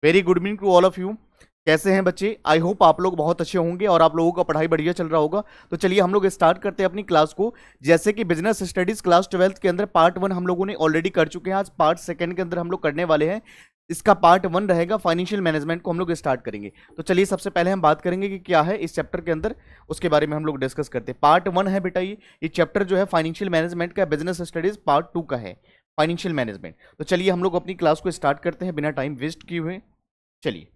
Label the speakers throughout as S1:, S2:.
S1: Very good evening to all of you. कैसे हैं बच्चे? आई होप आप लोग बहुत अच्छे होंगे और आप लोगों का पढ़ाई बढ़िया चल रहा होगा। तो चलिए हम लोग स्टार्ट करते हैं अपनी क्लास को। जैसे कि बिजनेस स्टडीज क्लास 12th के अंदर पार्ट 1 हम लोगों ने ऑलरेडी कर चुके हैं। आज पार्ट 2 के अंदर हम लोग करने वाले हैं। इसका पार्ट 1 रहेगा, फाइनेंशियल मैनेजमेंट को हम लोग स्टार्ट करेंगे। तो चलिए सबसे पहले हम बात करेंगे कि क्या है इस चैप्टर के अंदर, उसके बारे में हम लोग डिस्कस करते हैं। पार्ट 1 है बेटा ये चैप्टर जो है फाइनेंशियल मैनेजमेंट का, बिजनेस स्टडीज पार्ट 2 का है फाइनेंशियल मैनेजमेंट। तो चलिए हम लोग अपनी क्लास को स्टार्ट करते हैं बिना टाइम वेस्ट किए हुए। चलिए,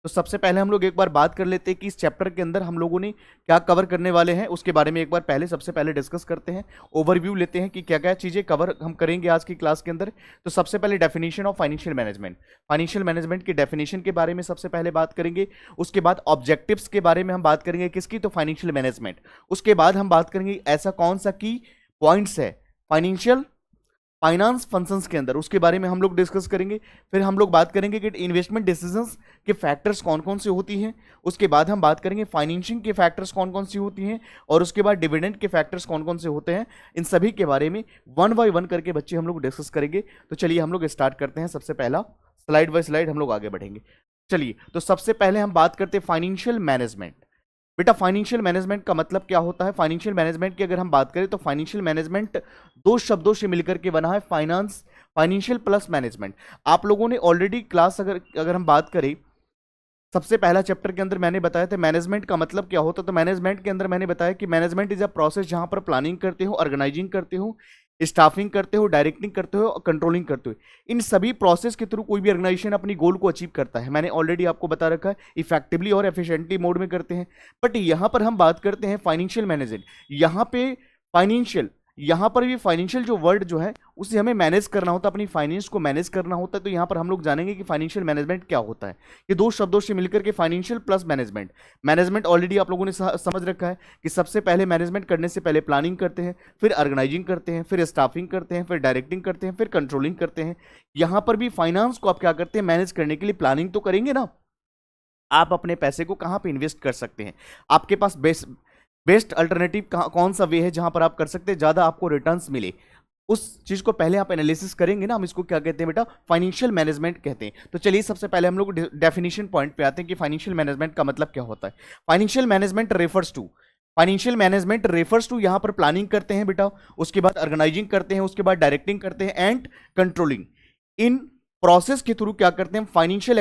S1: तो सबसे पहले हम लोग एक बार बात कर लेते हैं कि इस चैप्टर के अंदर हम लोगों ने क्या कवर करने वाले हैं, उसके बारे में एक बार सबसे पहले डिस्कस करते हैं। ओवरव्यू लेते हैं कि क्या क्या चीजें कवर हम करेंगे आज की क्लास के अंदर। तो सबसे पहले definition of financial management, financial management की डेफिनेशन के बारे में सबसे पहले बात करेंगे। उसके बाद ऑब्जेक्टिव्स के बारे में हम बात करेंगे, किसकी? तो फाइनेंशियल मैनेजमेंट। उसके बाद हम बात करेंगे ऐसा कौन सा की पॉइंट्स है फाइनेंस फंक्शंस के अंदर, उसके बारे में हम लोग डिस्कस करेंगे। फिर हम लोग बात करेंगे कि इन्वेस्टमेंट डिसीजंस के फैक्टर्स कौन कौन से होती हैं। उसके बाद हम बात करेंगे फाइनेंसिंग के फैक्टर्स कौन कौन सी होती हैं, और उसके बाद डिविडेंड के फैक्टर्स कौन कौन से होते हैं। इन सभी के बारे में 1 बाय 1 करके बच्चे हम लोग डिस्कस करेंगे। तो चलिए हम लोग स्टार्ट करते हैं। सबसे पहला स्लाइड बाय स्लाइड हम लोग आगे बढ़ेंगे। चलिए, तो सबसे पहले हम बात करते हैं फाइनेंशियल मैनेजमेंट। बेटा, फाइनेंशियल मैनेजमेंट का मतलब क्या होता है? फाइनेंशियल मैनेजमेंट की अगर हम बात करें तो फाइनेंशियल मैनेजमेंट दो शब्दों से मिलकर के बना है, फाइनेंशियल प्लस मैनेजमेंट। आप लोगों ने ऑलरेडी क्लास अगर हम बात करें, सबसे पहला चैप्टर के अंदर मैंने बताया था मैनेजमेंट का मतलब क्या होता है। तो मैनेजमेंट के अंदर मैंने बताया कि मैनेजमेंट इज अ प्रोसेस जहां पर प्लानिंग करते हो, ऑर्गेनाइजिंग करते हो, स्टाफिंग करते हो, डायरेक्टिंग करते हो और कंट्रोलिंग करते हो। इन सभी प्रोसेस के थ्रू कोई भी ऑर्गेनाइजेशन अपनी गोल को अचीव करता है। मैंने ऑलरेडी आपको बता रखा है इफेक्टिवली और एफिशिएंटली मोड में करते हैं। बट यहां पर हम बात करते हैं फाइनेंशियल मैनेजमेंट। यहां पर भी फाइनेंशियल जो वर्ड जो है उसे हमें मैनेज करना होता है, अपनी फाइनेंस को मैनेज करना होता है। तो यहां पर हम लोग जानेंगे कि फाइनेंशियल मैनेजमेंट क्या होता है। ये दो शब्दों से मिलकर के financial plus management. Management already आप लोगों ने समझ रखा है कि सबसे पहले मैनेजमेंट करने से पहले प्लानिंग करते हैं, फिर ऑर्गेनाइजिंग करते हैं, फिर स्टाफिंग करते हैं, फिर डायरेक्टिंग करते हैं, फिर कंट्रोलिंग करते हैं। यहां पर भी फाइनेंस को आप क्या करते हैं? मैनेज करने के लिए प्लानिंग तो करेंगे ना। आप अपने पैसे को कहां पे इन्वेस्ट कर सकते हैं, आपके पास बेस्ट अल्टरनेटिव कौन सा वे है जहां पर आप कर सकते हैं, ज्यादा आपको रिटर्न्स मिले, उस चीज को पहले आप एनालिसिस करेंगे ना। हम इसको क्या कहते हैं बेटा? फाइनेंशियल मैनेजमेंट कहते हैं। तो चलिए सबसे पहले हम लोग डेफिनेशन पॉइंट पे आते हैं कि फाइनेंशियल मैनेजमेंट का मतलब क्या होता है। फाइनेंशियल मैनेजमेंट रेफर्स टू यहां पर प्लानिंग करते हैं बेटा, उसके बाद ऑर्गेनाइजिंग करते हैं, उसके बाद डायरेक्टिंग करते हैं एंड कंट्रोलिंग। इन प्रोसेस के थ्रू क्या करते हैं? फाइनेंशियल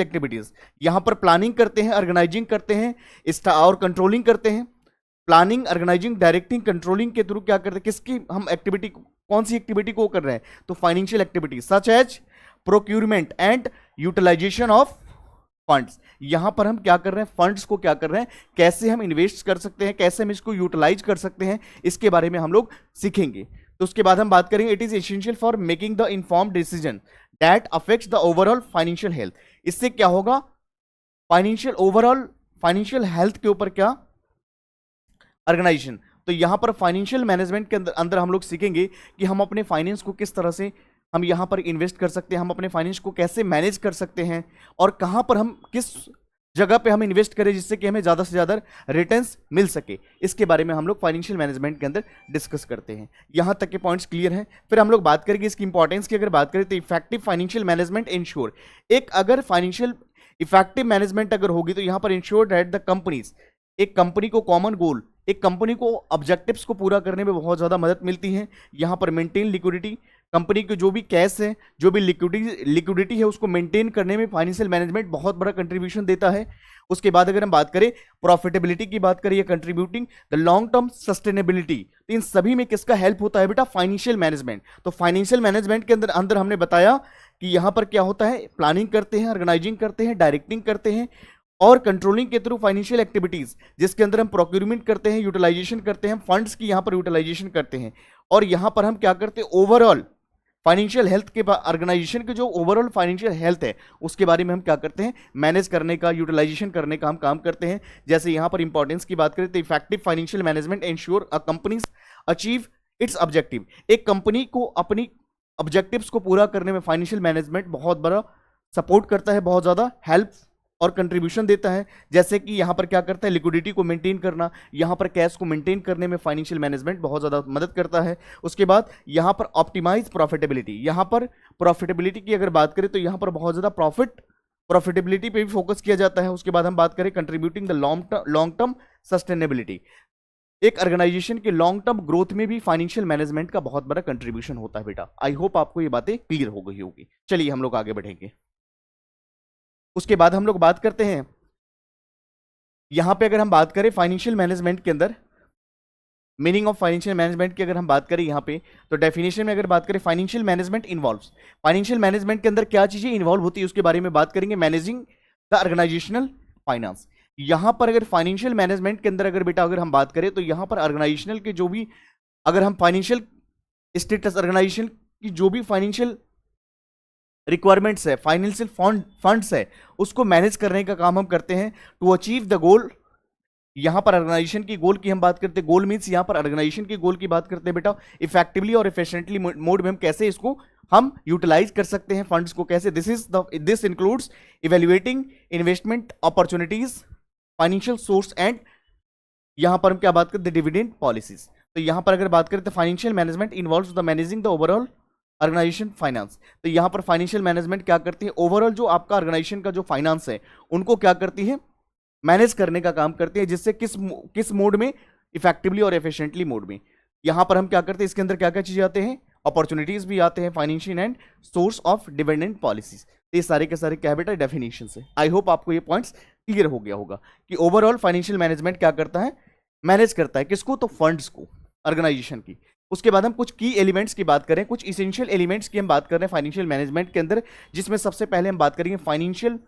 S1: एक्टिविटीज यहां पर प्लानिंग करते हैं, ऑर्गेनाइजिंग करते हैं और कंट्रोलिंग करते हैं। प्लानिंग, ऑर्गेनाइजिंग, डायरेक्टिंग, कंट्रोलिंग के थ्रू क्या करते हैं? किसकी हम एक्टिविटी, कौन सी एक्टिविटी को कर रहे हैं? तो financial activity such as procurement and utilisation of funds. यहां पर हम क्या कर रहे हैं? फंड्स को क्या कर रहे हैं, कैसे हम इन्वेस्ट कर सकते हैं, कैसे हम इसको यूटिलाइज कर सकते हैं, इसके बारे में हम लोग सीखेंगे। तो उसके बाद हम बात करेंगे it is essential for making the informed decision that affects the overall financial health. इससे क्या होगा? ओवरऑल फाइनेंशियल हेल्थ के ऊपर क्या ऑर्गेनाइजेशन। तो यहां पर फाइनेंशियल मैनेजमेंट के अंदर हम लोग सीखेंगे कि हम अपने फाइनेंस को किस तरह से हम यहां पर इन्वेस्ट कर सकते हैं, हम अपने फाइनेंस को कैसे मैनेज कर सकते हैं, और कहां पर हम किस जगह पे हम इन्वेस्ट करें जिससे कि हमें ज्यादा से ज्यादा रिटर्न्स मिल सके। इसके बारे में हम लोग फाइनेंशियल मैनेजमेंट के अंदर डिस्कस करते हैं। यहां तक के पॉइंट्स क्लियर हैं। फिर हम लोग बात करेंगे इसकी इंपॉर्टेंस की। अगर बात करें तो इफेक्टिव फाइनेंशियल मैनेजमेंट इंश्योर, एक अगर फाइनेंशियल इफेक्टिव मैनेजमेंट अगर होगी तो यहां पर इंश्योर दैट द कंपनीज, एक कंपनी को कॉमन गोल, एक कंपनी को ऑब्जेक्टिव्स को पूरा करने में बहुत ज़्यादा मदद मिलती है। यहाँ पर मेंटेन लिक्विडिटी, कंपनी की जो भी कैश है, जो भी लिक्विडिटी है, उसको मेंटेन करने में फाइनेंशियल मैनेजमेंट बहुत बड़ा कंट्रीब्यूशन देता है। उसके बाद अगर हम बात करें प्रॉफिटेबिलिटी की, बात करें contributing the long term sustainability, तो इन सभी में किसका हेल्प होता है बेटा? Financial management. तो फाइनेंशियल मैनेजमेंट के अंदर हमने बताया कि यहाँ पर क्या होता है? प्लानिंग करते हैं, ऑर्गेनाइजिंग करते हैं, डायरेक्टिंग करते हैं और कंट्रोलिंग के थ्रू फाइनेंशियल एक्टिविटीज, जिसके अंदर हम प्रोक्यूरमेंट करते हैं, यूटिलाइजेशन करते हैं, फंड्स की यहाँ पर यूटिलाइजेशन करते हैं। और यहाँ पर हम क्या करते हैं? ओवरऑल फाइनेंशियल हेल्थ के ऑर्गेनाइजेशन के जो ओवरऑल फाइनेंशियल हेल्थ है उसके बारे में हम क्या करते हैं? मैनेज करने का, यूटिलाइजेशन करने का हम काम करते हैं। जैसे यहाँ पर इंपॉर्टेंस की बात करें तो effective financial management ensure a companies achieve it's objective. एक कंपनी को अपनी ऑब्जेक्टिव्स को पूरा करने में फाइनेंशियल मैनेजमेंट बहुत बड़ा सपोर्ट करता है, बहुत ज्यादा हेल्प और कंट्रीब्यूशन देता है, जैसे कि यहाँ पर क्या करता है, लिक्विडिटी को मेंटेन करना, यहाँ पर कैश को मेंटेन करने में फाइनेंशियल मैनेजमेंट बहुत ज़्यादा मदद करता है। उसके बाद यहाँ पर ऑप्टिमाइज प्रॉफिटेबिलिटी, यहाँ पर प्रॉफिटेबिलिटी की अगर बात करें तो यहाँ पर बहुत ज़्यादा प्रॉफिटेबिलिटी पे भी फोकस किया जाता है। उसके बाद हम बात करें contributing the long term sustainability, एक ऑर्गेनाइजेशन के लॉन्ग टर्म ग्रोथ में भी फाइनेंशियल मैनेजमेंट का बहुत बड़ा कंट्रीब्यूशन होता है बेटा। आई होप आपको ये बातें क्लियर हो गई होगी। चलिए हम लोग आगे बढ़ेंगे। उसके बाद हम लोग बात करते हैं, यहां पे अगर हम बात करें फाइनेंशियल मैनेजमेंट के अंदर मीनिंग ऑफ फाइनेंशियल मैनेजमेंट की अगर हम बात करें यहाँ पे, तो डेफिनेशन में अगर बात करें financial management involves, financial management के अंदर क्या चीजें इन्वॉल्व होती है उसके बारे में बात करेंगे। मैनेजिंग द ऑर्गेनाइजेशनल फाइनेंस, यहां पर अगर फाइनेंशियल मैनेजमेंट के अंदर अगर बेटा अगर हम बात करें तो यहां पर ऑर्गेनाइजेशनल के जो भी अगर हम फाइनेंशियल स्टेटस, ऑर्गेनाइजेशन की जो भी फाइनेंशियल रिक्वायरमेंट्स है, फाइनेंशियल फंड्स है, उसको मैनेज करने का काम हम करते हैं टू अचीव द गोल। यहां पर ऑर्गेनाइजेशन की गोल की हम बात करते हैं, गोल मींस यहां पर ऑर्गेनाइजेशन की गोल की बात करते हैं बेटा, इफेक्टिवली और एफिशिएंटली मोड में हम कैसे इसको हम यूटिलाइज कर सकते हैं फंड्स को, कैसे। This includes evaluating investment opportunities, financial source and यहां पर हम क्या बात करते हैं, डिविडेंड पॉलिसीज। तो यहां पर अगर बात करें तो financial management involves the managing the overall organisation finance, तो यहां पर फाइनेंशियल मैनेजमेंट क्या करती है, ओवरऑल जो आपका ऑर्गेनाइजेशन का जो फाइनेंस है उनको क्या करती है, मैनेज करने का काम करती है, जिससे किस मोड में, इफेक्टिवली और एफिशिएंटली मोड में। यहां पर हम क्या करते हैं, इसके अंदर क्या क्या चीजें आते हैं, अपॉर्चुनिटीज भी आते हैं, financial and source of dividend policies. तो ये सारे के सारे क्या बेटा डेफिनेशन है। आई होप आपको ये पॉइंट्स क्लियर हो गया होगा कि ओवरऑल फाइनेंशियल मैनेजमेंट क्या करता है, मैनेज करता है किसको, तो फंड्स को, ऑर्गेनाइजेशन की। उसके बाद हम कुछ की एलिमेंट्स की बात करें, कुछ इसेंशियल एलिमेंट्स की हम बात कर रहे हैं फाइनेंशियल मैनेजमेंट के अंदर, जिसमें सबसे पहले हम बात करेंगे फाइनेंशियल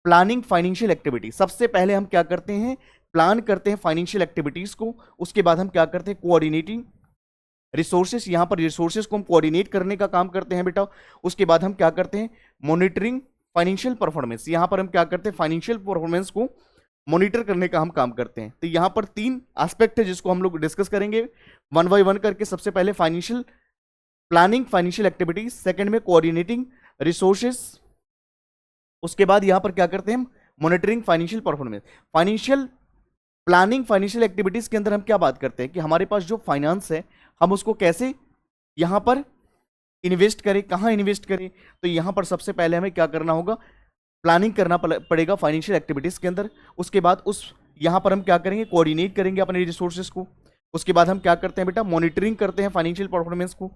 S1: प्लानिंग, फाइनेंशियल एक्टिविटी। सबसे पहले हम क्या करते हैं, प्लान करते हैं फाइनेंशियल एक्टिविटीज को। उसके बाद हम क्या करते हैं, कोऑर्डिनेटिंग रिसोर्सेस, यहां पर रिसोर्सेस को हम कोऑर्डिनेट करने का काम करते हैं बेटा। उसके बाद हम क्या करते हैं, मॉनिटरिंग फाइनेंशियल परफॉर्मेंस, यहां पर हम क्या करते हैं, फाइनेंशियल परफॉर्मेंस को मॉनिटर करने का हम काम करते हैं। तो यहां पर 3 एस्पेक्ट है जिसको हम लोग डिस्कस करेंगे वन बाय वन करके। सबसे पहले financial planning, financial activities, second में कोऑर्डिनेटिंग रिसोर्सेस, उसके बाद यहां पर क्या करते हैं हम, monitoring financial performance. Financial planning, financial activities के अंदर हम क्या बात करते हैं कि हमारे पास जो फाइनेंस है हम उसको कैसे यहां पर इन्वेस्ट करें, कहां इन्वेस्ट करें। तो यहां पर सबसे पहले हमें क्या करना होगा, प्लानिंग करना पड़ेगा फाइनेंशियल एक्टिविटीज के अंदर। उसके बाद यहां पर हम क्या करेंगे, कोऑर्डिनेट करेंगे अपने रिसोर्सेज को। उसके बाद हम क्या करते हैं बेटा, मॉनिटरिंग करते हैं फाइनेंशियल परफॉर्मेंस को।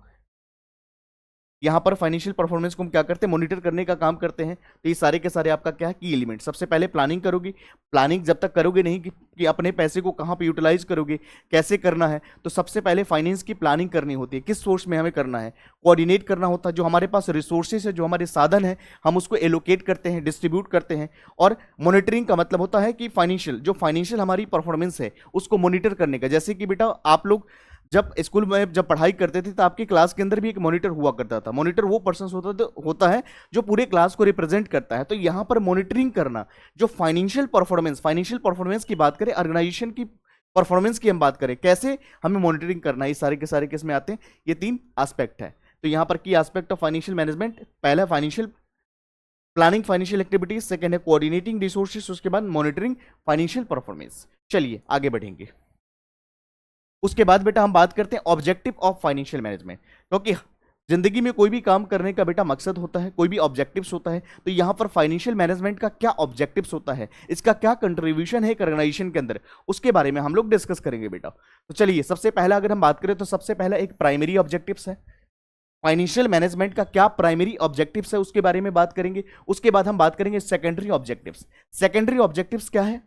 S1: यहां पर फाइनेंशियल परफॉर्मेंस को हम क्या करते हैं, मॉनिटर करने का काम करते हैं। तो ये सारे के सारे आपका क्या है, की एलिमेंट। सबसे पहले प्लानिंग करोगे, प्लानिंग जब तक करोगे नहीं कि अपने पैसे को कहां पे यूटिलाइज करोगे, कैसे करना है, तो सबसे पहले फाइनेंस की प्लानिंग करनी होती है, किस सोर्स में हमें करना है, कोऑर्डिनेट करना होता है, जो हमारे पास रिसोर्सेज है, जो हमारे साधन है, हम उसको एलोकेट करते हैं, डिस्ट्रीब्यूट करते हैं। और मॉनिटरिंग का मतलब होता है कि फाइनेंशियल हमारी परफॉर्मेंस है उसको मॉनिटर करने का। जैसे कि बेटा आप लोग जब स्कूल में जब पढ़ाई करते थे तो आपकी क्लास के अंदर भी एक मॉनिटर हुआ करता था। मॉनिटर वो पर्सन होता है जो पूरे क्लास को रिप्रेजेंट करता है। तो यहां पर मॉनिटरिंग करना, जो फाइनेंशियल परफॉर्मेंस की बात करें, ऑर्गेनाइजेशन की परफॉर्मेंस की हम बात करें, कैसे हमें मॉनिटरिंग करना है, ये सारे के सारे किस में आते हैं, ये 3 एस्पेक्ट है। तो यहां पर की एस्पेक्ट ऑफ फाइनेंशियल मैनेजमेंट, पहला financial planning, financial activities, second है कोऑर्डिनेटिंग रिसोर्सेज, उसके बाद मॉनिटरिंग फाइनेंशियल परफॉर्मेंस। चलिए आगे बढ़ेंगे। उसके बाद बेटा हम बात करते हैं ऑब्जेक्टिव ऑफ फाइनेंशियल मैनेजमेंट, क्योंकि जिंदगी में कोई भी काम करने का बेटा मकसद होता है, कोई भी ऑब्जेक्टिव्स होता है। तो यहां पर फाइनेंशियल मैनेजमेंट का क्या ऑब्जेक्टिव्स होता है, इसका क्या कंट्रीब्यूशन है एक ऑर्गेनाइजेशन के अंदर, उसके बारे में हम लोग डिस्कस करेंगे बेटा। तो चलिए सबसे पहला अगर हम बात करें तो सबसे पहला एक प्राइमरी ऑब्जेक्टिव्स है, फाइनेंशियल मैनेजमेंट का क्या प्राइमरी ऑब्जेक्टिव्स है उसके बारे में बात करेंगे। उसके बाद हम बात करेंगे सेकेंडरी ऑब्जेक्टिव्स। सेकेंडरी ऑब्जेक्टिव्स क्या है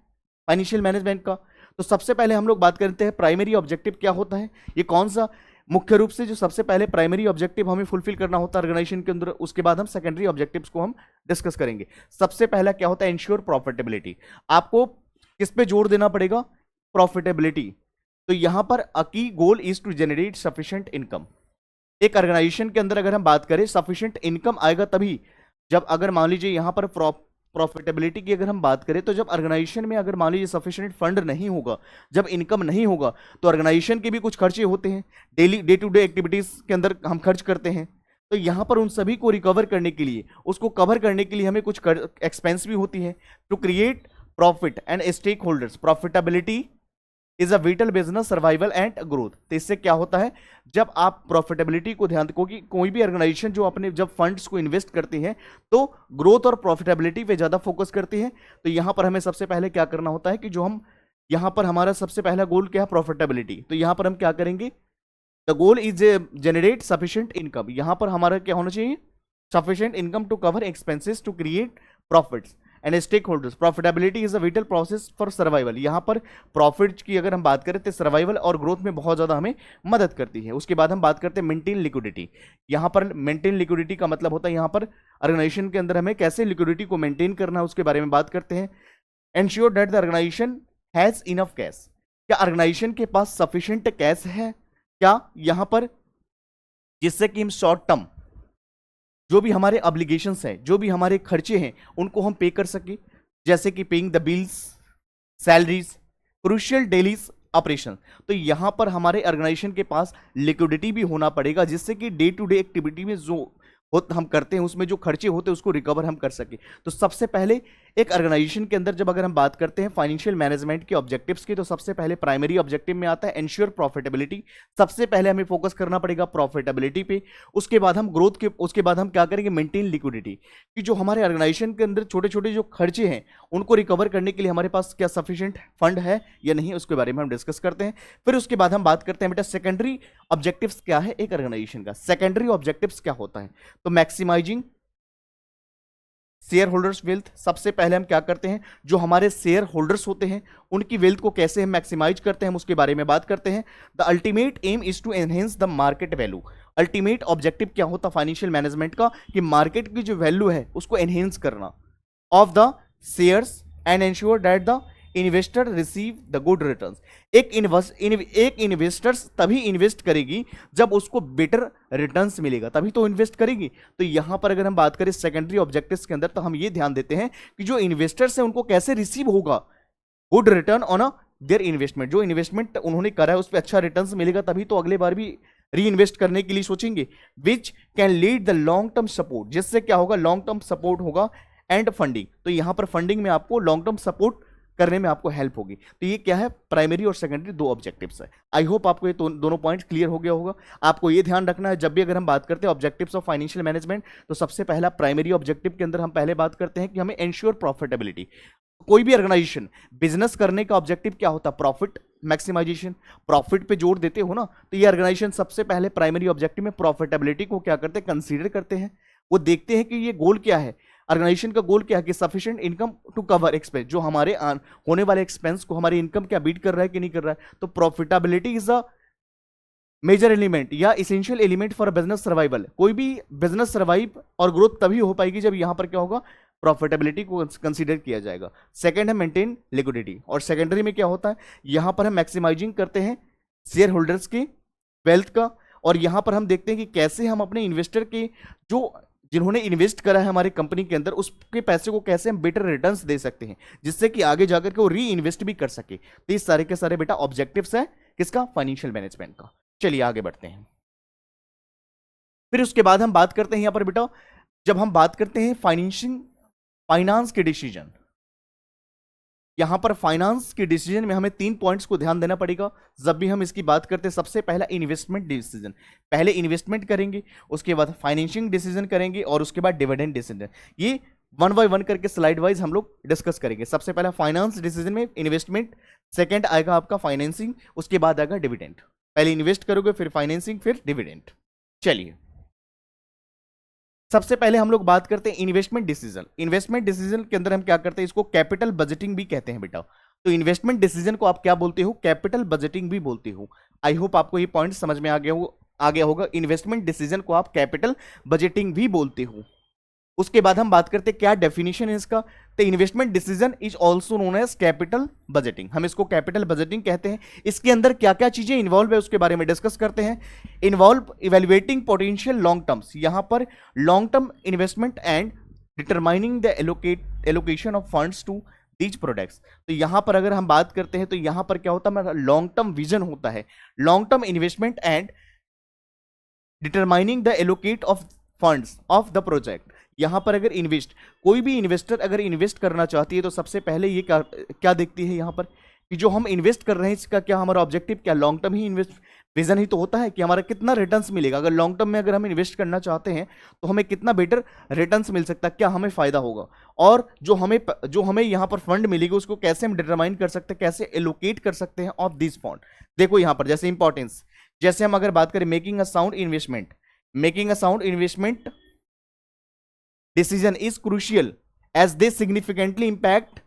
S1: फाइनेंशियल मैनेजमेंट का, तो सबसे पहले हम लोग बात करते हैं प्राइमरी ऑब्जेक्टिव क्या होता है, ये कौन सा मुख्य रूप से जो सबसे पहले प्राइमरी ऑब्जेक्टिव हमें फुलफिल करना होता है ऑर्गेनाइजेशन के अंदर। उसके बाद हम सेकेंडरी ऑब्जेक्टिव्स को हम डिस्कस करेंगे। सबसे पहला क्या होता है, इंश्योर प्रॉफिटेबिलिटी। आपको किस पे जोर देना पड़ेगा, प्रॉफिटेबिलिटी। तो यहां पर a key goal is to generate sufficient income. एक ऑर्गेनाइजेशन के अंदर अगर हम बात करें, सफिशिएंट इनकम आएगा तभी जब, अगर मान लीजिए यहां पर प्रॉफिटेबिलिटी की अगर हम बात करें, तो जब ऑर्गेनाइजेशन में अगर मान लीजिए सफिशिएंट फंड नहीं होगा, जब इनकम नहीं होगा, तो ऑर्गेनाइजेशन के भी कुछ खर्चे होते हैं, डे टू डे एक्टिविटीज के अंदर हम खर्च करते हैं। तो यहाँ पर उन सभी को रिकवर करने के लिए, उसको कवर करने के लिए हमें कुछ एक्सपेंस भी होती है। To create profit and stakeholders, profitability is a vital business survival and growth. तो इससे क्या होता है, जब आप प्रॉफिटेबिलिटी को ध्यान रखो कि कोई भी ऑर्गेनाइजेशन जो अपने जब फंड्स को इन्वेस्ट करती है तो ग्रोथ और प्रॉफिटेबिलिटी पे ज्यादा फोकस करती है। तो यहां पर हमें सबसे पहले क्या करना होता है कि जो हम यहां पर हमारा सबसे पहला गोल क्या है, प्रॉफिटेबिलिटी। तो यहां पर हम क्या करेंगे, the goal is generate sufficient income. यहां पर हमारा क्या होना चाहिए, sufficient income to cover expenses to create profits and stakeholders. Profitability is a vital process for survival. यहां पर प्रॉफिट की अगर हम बात करें तो सर्वाइवल और ग्रोथ में बहुत ज्यादा हमें मदद करती है। उसके बाद हम बात करते हैं मेंटेन लिक्विडिटी। यहां पर मेंटेन लिक्विडिटी का मतलब होता है यहां पर ऑर्गेनाइजेशन के अंदर हमें कैसे लिक्विडिटी को मेंटेन करना है उसके बारे में बात करते हैं। Ensure that the organisation has enough cash. क्या ऑर्गेनाइजेशन के पास सफिशिएंट कैश है क्या यहां पर, जिससे कि हम शॉर्ट टर्म जो भी हमारे ऑब्लिगेशंस हैं, जो भी हमारे खर्चे हैं, उनको हम पे कर सके, जैसे कि paying the bills, salaries, crucial daily operation. तो यहां पर हमारे ऑर्गेनाइजेशन के पास लिक्विडिटी भी होना पड़ेगा, जिससे कि डे टू डे एक्टिविटी में जो हम करते हैं उसमें जो खर्चे होते हैं उसको रिकवर हम कर सके। तो सबसे पहले एक ऑर्गेनाइजेशन के अंदर जब अगर हम बात करते हैं फाइनेंशियल मैनेजमेंट के ऑब्जेक्टिव्स की, तो सबसे पहले प्राइमरी ऑब्जेक्टिव में आता है एंश्योर प्रॉफिटेबिलिटी। सबसे पहले हमें फोकस करना पड़ेगा प्रॉफिटेबिलिटी पे। उसके बाद हम ग्रोथ के, उसके बाद हम क्या करेंगे, मेंटेन लिक्विडिटी, कि जो हमारे ऑर्गेनाइजेशन के अंदर छोटे छोटे जो खर्चे हैं उनको रिकवर करने के लिए हमारे पास क्या सफिशिएंट फंड है या नहीं, उसके बारे में हम डिस्कस करते हैं। फिर उसके बाद हम बात करते हैं बेटा सेकेंडरी ऑब्जेक्टिव्स क्या है एक ऑर्गेनाइजेशन का। सेकेंडरी ऑब्जेक्टिव्स क्या होता है, तो मैक्सिमाइजिंग शेयर होल्डर्स वेल्थ। सबसे पहले हम क्या करते हैं, जो हमारे शेयर होल्डर्स होते हैं उनकी वेल्थ को कैसे हम मैक्सिमाइज करते हैं, हम उसके बारे में बात करते हैं। The ultimate aim is to enhance the market value. Ultimate objective क्या होता है फाइनेंशियल मैनेजमेंट का, कि मार्केट की जो वैल्यू है उसको एनहेंस करना of the shares and ensure that the investor receive the good returns. एक इन्वेस्टर्स तभी इन्वेस्ट करेगी जब उसको बेटर रिटर्न्स मिलेगा, तभी तो इन्वेस्ट करेगी। तो यहां पर अगर हम बात करें सेकेंडरी ऑब्जेक्टिव्स के अंदर, तो हम ये ध्यान देते हैं कि जो इन्वेस्टर्स हैं उनको कैसे रिसीव होगा good return on their investment. जो इन्वेस्टमेंट उन्होंने करा है उस पर अच्छा रिटर्न्स मिलेगा, तभी तो अगले बार भी री इन्वेस्ट करने के लिए सोचेंगे। Which can lead the long term support, जिससे क्या होगा, लॉन्ग टर्म सपोर्ट होगा एंड फंडिंग। तो यहां पर फंडिंग में आपको लॉन्ग टर्म सपोर्ट करने में आपको हेल्प होगी। तो ये क्या है, प्राइमरी और सेकेंडरी दो ऑब्जेक्टिव्स है। आई होप आपको ये दोनों पॉइंट्स क्लियर हो गया होगा। आपको ये ध्यान रखना है जब भी अगर हम बात करते हैं ऑब्जेक्टिव्स ऑफ फाइनेंशियल मैनेजमेंट, तो सबसे पहला प्राइमरी ऑब्जेक्टिव के अंदर हम पहले बात करते हैं कि हमें एंश्योर प्रॉफिटेबिलिटी। कोई भी ऑर्गेनाइजेशन बिजनेस करने का ऑब्जेक्टिव क्या होता है, प्रॉफिट मैक्सिमाइजेशन, प्रॉफिट पे जोर देते हो ना। तो ये ऑर्गेनाइजेशन सबसे पहले प्राइमरी ऑब्जेक्टिव में प्रॉफिटेबिलिटी को क्या करते हैं, कंसीडर करते हैं। वो देखते हैं कि ये गोल क्या है, ऑर्गेनाइजेशन का गोल क्या है, कि sufficient income to cover expense, जो हमारे होने वाले एक्सपेंस को हमारी इनकम क्या बीट कर रहा है कि नहीं कर रहा है। तो profitability is a major element या essential element for business survival. कोई भी बिजनेस सर्वाइव और ग्रोथ तभी हो पाएगी जब यहां पर क्या होगा, प्रॉफिटेबिलिटी को कंसीडर किया जाएगा। सेकंड है मेंटेन लिक्विडिटी, और सेकेंडरी में क्या होता है, यहां पर हम मैक्सिमाइजिंग करते हैं शेयर होल्डर्स की वेल्थ का। और यहां पर हम देखते हैं कि कैसे हम अपने इन्वेस्टर के, जो जिन्होंने इन्वेस्ट करा है हमारी कंपनी के अंदर, उसके पैसे को कैसे हम बेटर रिटर्न्स दे सकते हैं, जिससे कि आगे जाकर के वो री इन्वेस्ट भी कर सके। तो ये सारे के सारे बेटा ऑब्जेक्टिव्स हैं किसका, फाइनेंशियल मैनेजमेंट का। चलिए आगे बढ़ते हैं। फिर उसके बाद हम बात करते हैं यहां पर बेटा, जब हम बात करते हैं फाइनेंस के डिसीजन, यहां पर फाइनेंस के डिसीजन में हमें 3 पॉइंट्स को ध्यान देना पड़ेगा जब भी हम इसकी बात करते हैं। सबसे पहला इन्वेस्टमेंट डिसीजन, पहले इन्वेस्टमेंट करेंगे, उसके बाद फाइनेंशिंग डिसीजन करेंगे, और उसके बाद डिविडेंड डिसीजन। ये 1 बाय 1 करके स्लाइड वाइज हम लोग डिस्कस करेंगे। सबसे पहला फाइनेंस डिसीजन में इन्वेस्टमेंट, सेकंड आएगा आपका फाइनेंसिंग, उसके बाद आएगा डिविडेंड। पहले इन्वेस्ट करोगे, फिर फाइनेंसिंग, फिर डिविडेंड। चलिए सबसे पहले हम लोग बात करते हैं इन्वेस्टमेंट डिसीजन। इन्वेस्टमेंट डिसीजन के अंदर हम क्या करते हैं, इसको कैपिटल बजटिंग भी कहते हैं बेटा। तो इन्वेस्टमेंट डिसीजन को आप क्या बोलते हो, कैपिटल बजटिंग भी बोलते हो। आई होप आपको ये पॉइंट समझ में आ गया होगा। इन्वेस्टमेंट डिसीजन को आप कैपिटल बजटिंग भी बोलते हो। उसके बाद हम बात करते हैं क्या डेफिनेशन है इसका। तो investment decision is also known as capital budgeting, हम इसको कैपिटल बजटिंग कहते हैं। इसके अंदर क्या क्या चीजें इन्वॉल्व है उसके बारे में डिस्कस करते हैं। Involve evaluating potential long terms, यहां पर long term investment and determining the allocation of funds to these products. तो यहां पर अगर हम बात करते हैं तो यहां पर क्या होता है, लॉन्ग टर्म विजन होता है, long term investment and determining the allocate of funds of the project. यहाँ पर अगर इन्वेस्ट, कोई भी इन्वेस्टर अगर इन्वेस्ट करना चाहती है तो सबसे पहले ये क्या देखती है यहाँ पर कि जो हम इन्वेस्ट कर रहे हैं इसका क्या हमारा ऑब्जेक्टिव, क्या लॉन्ग टर्म ही इन्वेस्ट विजन ही तो होता है कि हमारा कितना रिटर्न्स मिलेगा। अगर लॉन्ग टर्म में अगर हम इन्वेस्ट करना चाहते हैं तो हमें कितना बेटर रिटर्न्स मिल सकता है, क्या हमें फायदा होगा, और जो हमें यहाँ पर फंड मिलेगा उसको कैसे हम डिटरमाइन कर सकते हैं, कैसे एलोकेट कर सकते हैं ऑफ दिस फंड। देखो यहाँ पर जैसे इंपॉर्टेंस, जैसे हम अगर बात करें making a sound investment decision is crucial as they significantly impact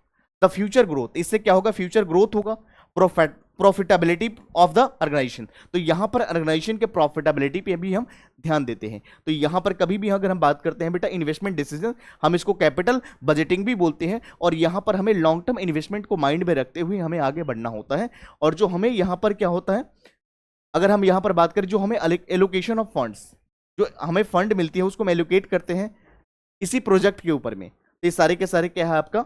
S1: the future growth. इससे क्या होगा, फ्यूचर ग्रोथ होगा, प्रॉफिटेबिलिटी ऑफ द ऑर्गेनाइजेशन। तो यहां पर ऑर्गेनाइजेशन के प्रॉफिटेबिलिटी पे भी हम ध्यान देते हैं। तो यहां पर कभी भी अगर हम बात करते हैं बेटा इन्वेस्टमेंट डिसीजन, हम इसको कैपिटल बजटिंग भी बोलते हैं, और यहां पर हमें लॉन्ग टर्म इन्वेस्टमेंट को माइंड में रखते हुए हमें आगे बढ़ना होता है। और जो हमें यहां पर क्या होता है, अगर हम यहां पर बात करें जो हमें एलोकेशन ऑफ फंड्स, जो हमें फंड मिलती है उसको हम एलोकेट करते हैं इसी प्रोजेक्ट के ऊपर में। तो ये सारे के सारे क्या है आपका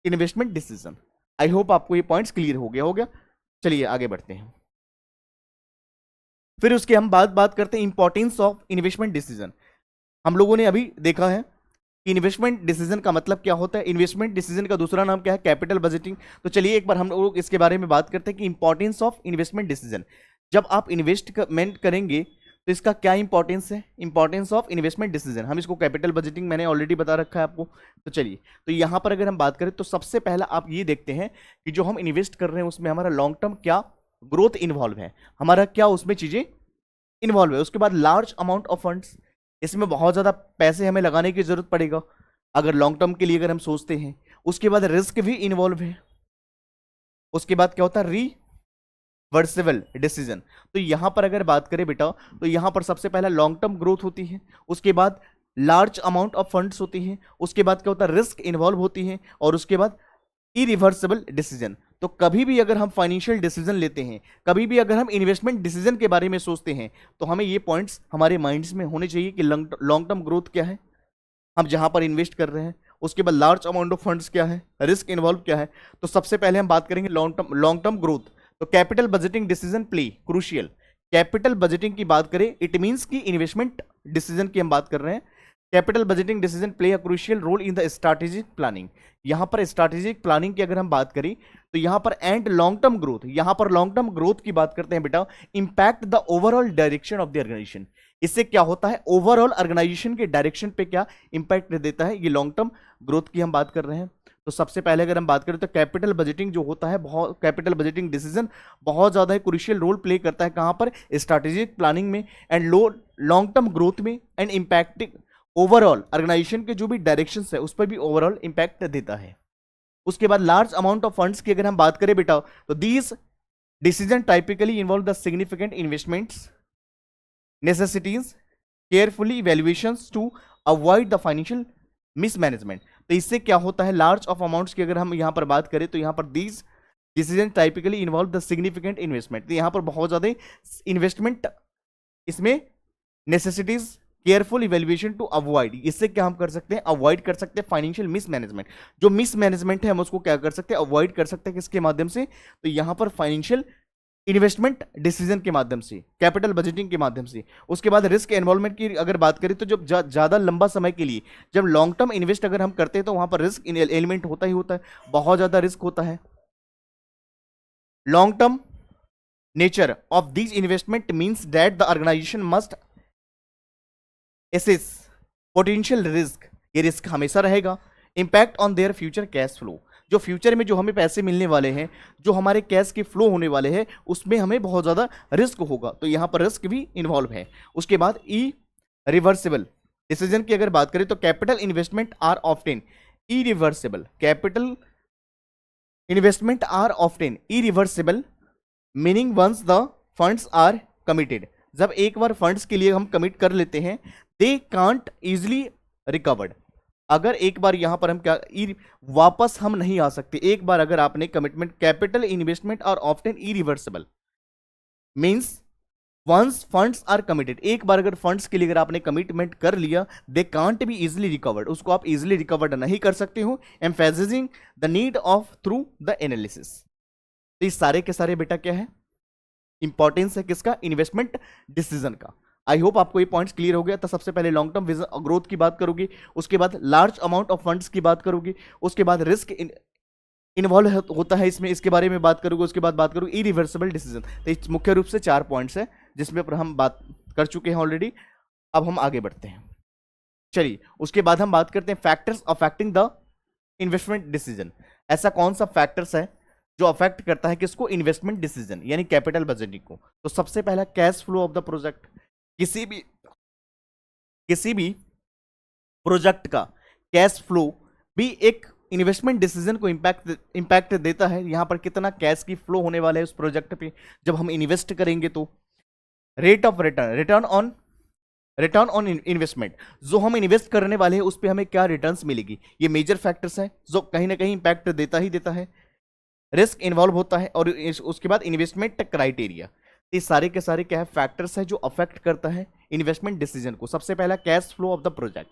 S1: इन्वेस्टमेंट डिसीजन। आई होप आपको ये पॉइंट्स क्लियर हो गया। चलिए आगे बढ़ते हैं। फिर उसके हम बात करते हैं इंपॉर्टेंस ऑफ इन्वेस्टमेंट डिसीजन। हम लोगों ने अभी देखा है कि इन्वेस्टमेंट डिसीजन का मतलब क्या होता है। इन्वेस्टमेंट डिसीजन का दूसरा नाम क्या है, कैपिटल बजटिंग। तो चलिए एक बार हम लोग इसके बारे में बात करते हैं कि इंपॉर्टेंस ऑफ इन्वेस्टमेंट डिसीजन। जब आप इन्वेस्टमेंट करेंगे तो इसका क्या इंपॉर्टेंस है, इंपॉर्टेंस ऑफ इन्वेस्टमेंट डिसीजन। हम इसको कैपिटल बजटिंग मैंने ऑलरेडी बता रखा है आपको। तो चलिए, तो यहाँ पर अगर हम बात करें तो सबसे पहला आप ये देखते हैं कि जो हम इन्वेस्ट कर रहे हैं उसमें हमारा लॉन्ग टर्म क्या ग्रोथ इन्वॉल्व है, हमारा क्या उसमें चीजें इन्वॉल्व है। उसके बाद लार्ज अमाउंट ऑफ फंड्स, इसमें बहुत ज्यादा पैसे हमें लगाने की जरूरत पड़ेगा अगर लॉन्ग टर्म के लिए अगर हम सोचते हैं। उसके बाद रिस्क भी इन्वॉल्व है। उसके बाद क्या होता है, रिवर्सिबल डिसीजन। तो यहां पर अगर बात करें बेटा तो यहां पर सबसे पहला लॉन्ग टर्म ग्रोथ होती है, उसके बाद लार्ज अमाउंट ऑफ फंड्स होती हैं, उसके बाद क्या होता है रिस्क इन्वॉल्व होती है, और उसके बाद इरिवर्सिबल डिसीजन। तो कभी भी अगर हम फाइनेंशियल डिसीजन लेते हैं, कभी भी अगर हम इन्वेस्टमेंट डिसीजन के बारे में सोचते हैं, तो हमें ये पॉइंट्स हमारे माइंड्स में होने चाहिए कि लॉन्ग टर्म ग्रोथ क्या है, हम जहां पर इन्वेस्ट कर रहे हैं, उसके बाद लार्ज अमाउंट ऑफ फंड्स क्या है, रिस्क इन्वॉल्व क्या है। तो सबसे पहले हम बात करेंगे लॉन्ग टर्म ग्रोथ। तो capital budgeting decision play crucial. Capital budgeting की बात करें इट मींस की इन्वेस्टमेंट डिसीजन की हम बात कर रहे हैं। Capital budgeting decision play a crucial role in the strategic planning. यहां पर स्ट्रैटेजिक प्लानिंग की अगर हम बात करें तो यहां पर एंड लॉन्ग टर्म ग्रोथ, यहां पर लॉन्ग टर्म ग्रोथ की बात करते हैं बेटा, impact the overall direction of the organisation. इससे क्या होता है, ओवरऑल ऑर्गेनाइजेशन के डायरेक्शन पे क्या इंपैक्ट देता है, ये लॉन्ग टर्म ग्रोथ की हम बात कर रहे हैं। तो सबसे पहले अगर हम बात करें तो कैपिटल बजटिंग जो होता है, बहुत कैपिटल बजटिंग डिसीजन बहुत ज्यादा क्रूशियल रोल प्ले करता है कहां पर, स्ट्रैटेजिक प्लानिंग में एंड लॉन्ग टर्म ग्रोथ में, एंड इंपैक्टिंग ओवरऑल ऑर्गेनाइजेशन के जो भी डायरेक्शन है उस पर भी ओवरऑल इंपैक्ट देता है। उसके बाद लार्ज अमाउंट ऑफ फंड्स की अगर हम बात करें बेटा तो these decision typically involve the significant investments necessitates carefully evaluations to avoid the financial mismanagement. तो इससे क्या होता है, लार्ज ऑफ अमाउंट्स की अगर हम यहां पर बात करें तो यहां पर these decision typically involve the significant investment. तो यहां पर बहुत ज्यादा इन्वेस्टमेंट, इसमें necessitates careful evaluation to avoid, इससे क्या हम कर सकते हैं, अवॉइड कर सकते हैं फाइनेंशियल मिसमैनेजमेंट। जो मिसमैनेजमेंट है हम उसको क्या कर सकते हैं, अवॉइड कर सकते हैं किसके माध्यम से, तो यहां पर फाइनेंशियल इन्वेस्टमेंट डिसीजन के माध्यम से, कैपिटल बजटिंग के माध्यम से। उसके बाद रिस्क इन्वॉल्वमेंट की अगर बात करें तो जब ज्यादा लंबा समय के लिए जब लॉन्ग टर्म इन्वेस्ट अगर हम करते हैं तो वहां पर रिस्क एलिमेंट होता ही होता है, बहुत ज्यादा रिस्क होता है। Long term nature of this investment means that the organisation must assess potential risk, ये रिस्क हमेशा रहेगा। Impact on their future cash flow, जो फ्यूचर में जो हमें पैसे मिलने वाले हैं, जो हमारे कैश के फ्लो होने वाले हैं, उसमें हमें बहुत ज़्यादा रिस्क होगा, तो यहाँ पर रिस्क भी इन्वॉल्व है। उसके बाद रिवर्सिबल डिसीजन की अगर बात करें तो capital investment are often irreversible, capital investment are often irreversible meaning once the funds are committed. जब एक बार फंड्स के लिए हम कमिट कर लेते हैं, दे कांट इजिली रिकवर्ड। अगर एक बार यहां पर हम क्या वापस हम नहीं आ सकते, एक बार अगर आपने commitment, capital investment are often irreversible means once funds are committed, एक बार अगर फंड्स के लिए अगर आपने कमिटमेंट कर लिया, they can't be easily recovered, उसको आप इजिली रिकवर्ड नहीं कर सकते हो। Emphasising the need of through the analysis. तो ये सारे के सारे बेटा क्या है, इंपॉर्टेंस है किसका, इन्वेस्टमेंट डिसीजन का। आई होप आपको ये पॉइंट्स क्लियर हो गया। तो सबसे पहले लॉन्ग टर्म विजन ग्रोथ की बात करोगे, उसके बाद लार्ज अमाउंट ऑफ फंड्स की बात करोगे, उसके बाद रिस्क इन्वॉल्व होता है इसमें, इसके बारे में बात करोगे, उसके बाद बात करोगे इरिवर्सिबल डिसीजन। तो ये मुख्य रूप से 4 पॉइंट्स है जिसमें पर हम बात कर चुके हैं ऑलरेडी। अब हम आगे बढ़ते हैं। चलिए उसके बाद हम बात करते हैं factors affecting the investment decision. ऐसा कौन सा फैक्टर्स है जो अफेक्ट करता है किसको, इन्वेस्टमेंट डिसीजन यानी कैपिटल बजटिंग को। तो सबसे पहला cash flow of the project. किसी भी प्रोजेक्ट का कैश फ्लो भी एक इन्वेस्टमेंट डिसीजन को इंपैक्ट देता है। यहां पर कितना कैश की फ्लो होने वाला है उस प्रोजेक्ट पे जब हम इन्वेस्ट करेंगे। तो rate of return on investment, जो हम इन्वेस्ट करने वाले हैं उस पर हमें क्या रिटर्न्स मिलेगी, ये मेजर फैक्टर्स है जो कहीं ना कहीं इंपैक्ट देता ही देता है। रिस्क इन्वॉल्व होता है और उसके बाद इन्वेस्टमेंट क्राइटेरिया। ये सारे के सारे क्या है, फैक्टर्स है जो अफेक्ट करता है इन्वेस्टमेंट डिसीजन को। सबसे पहला cash flow of the project.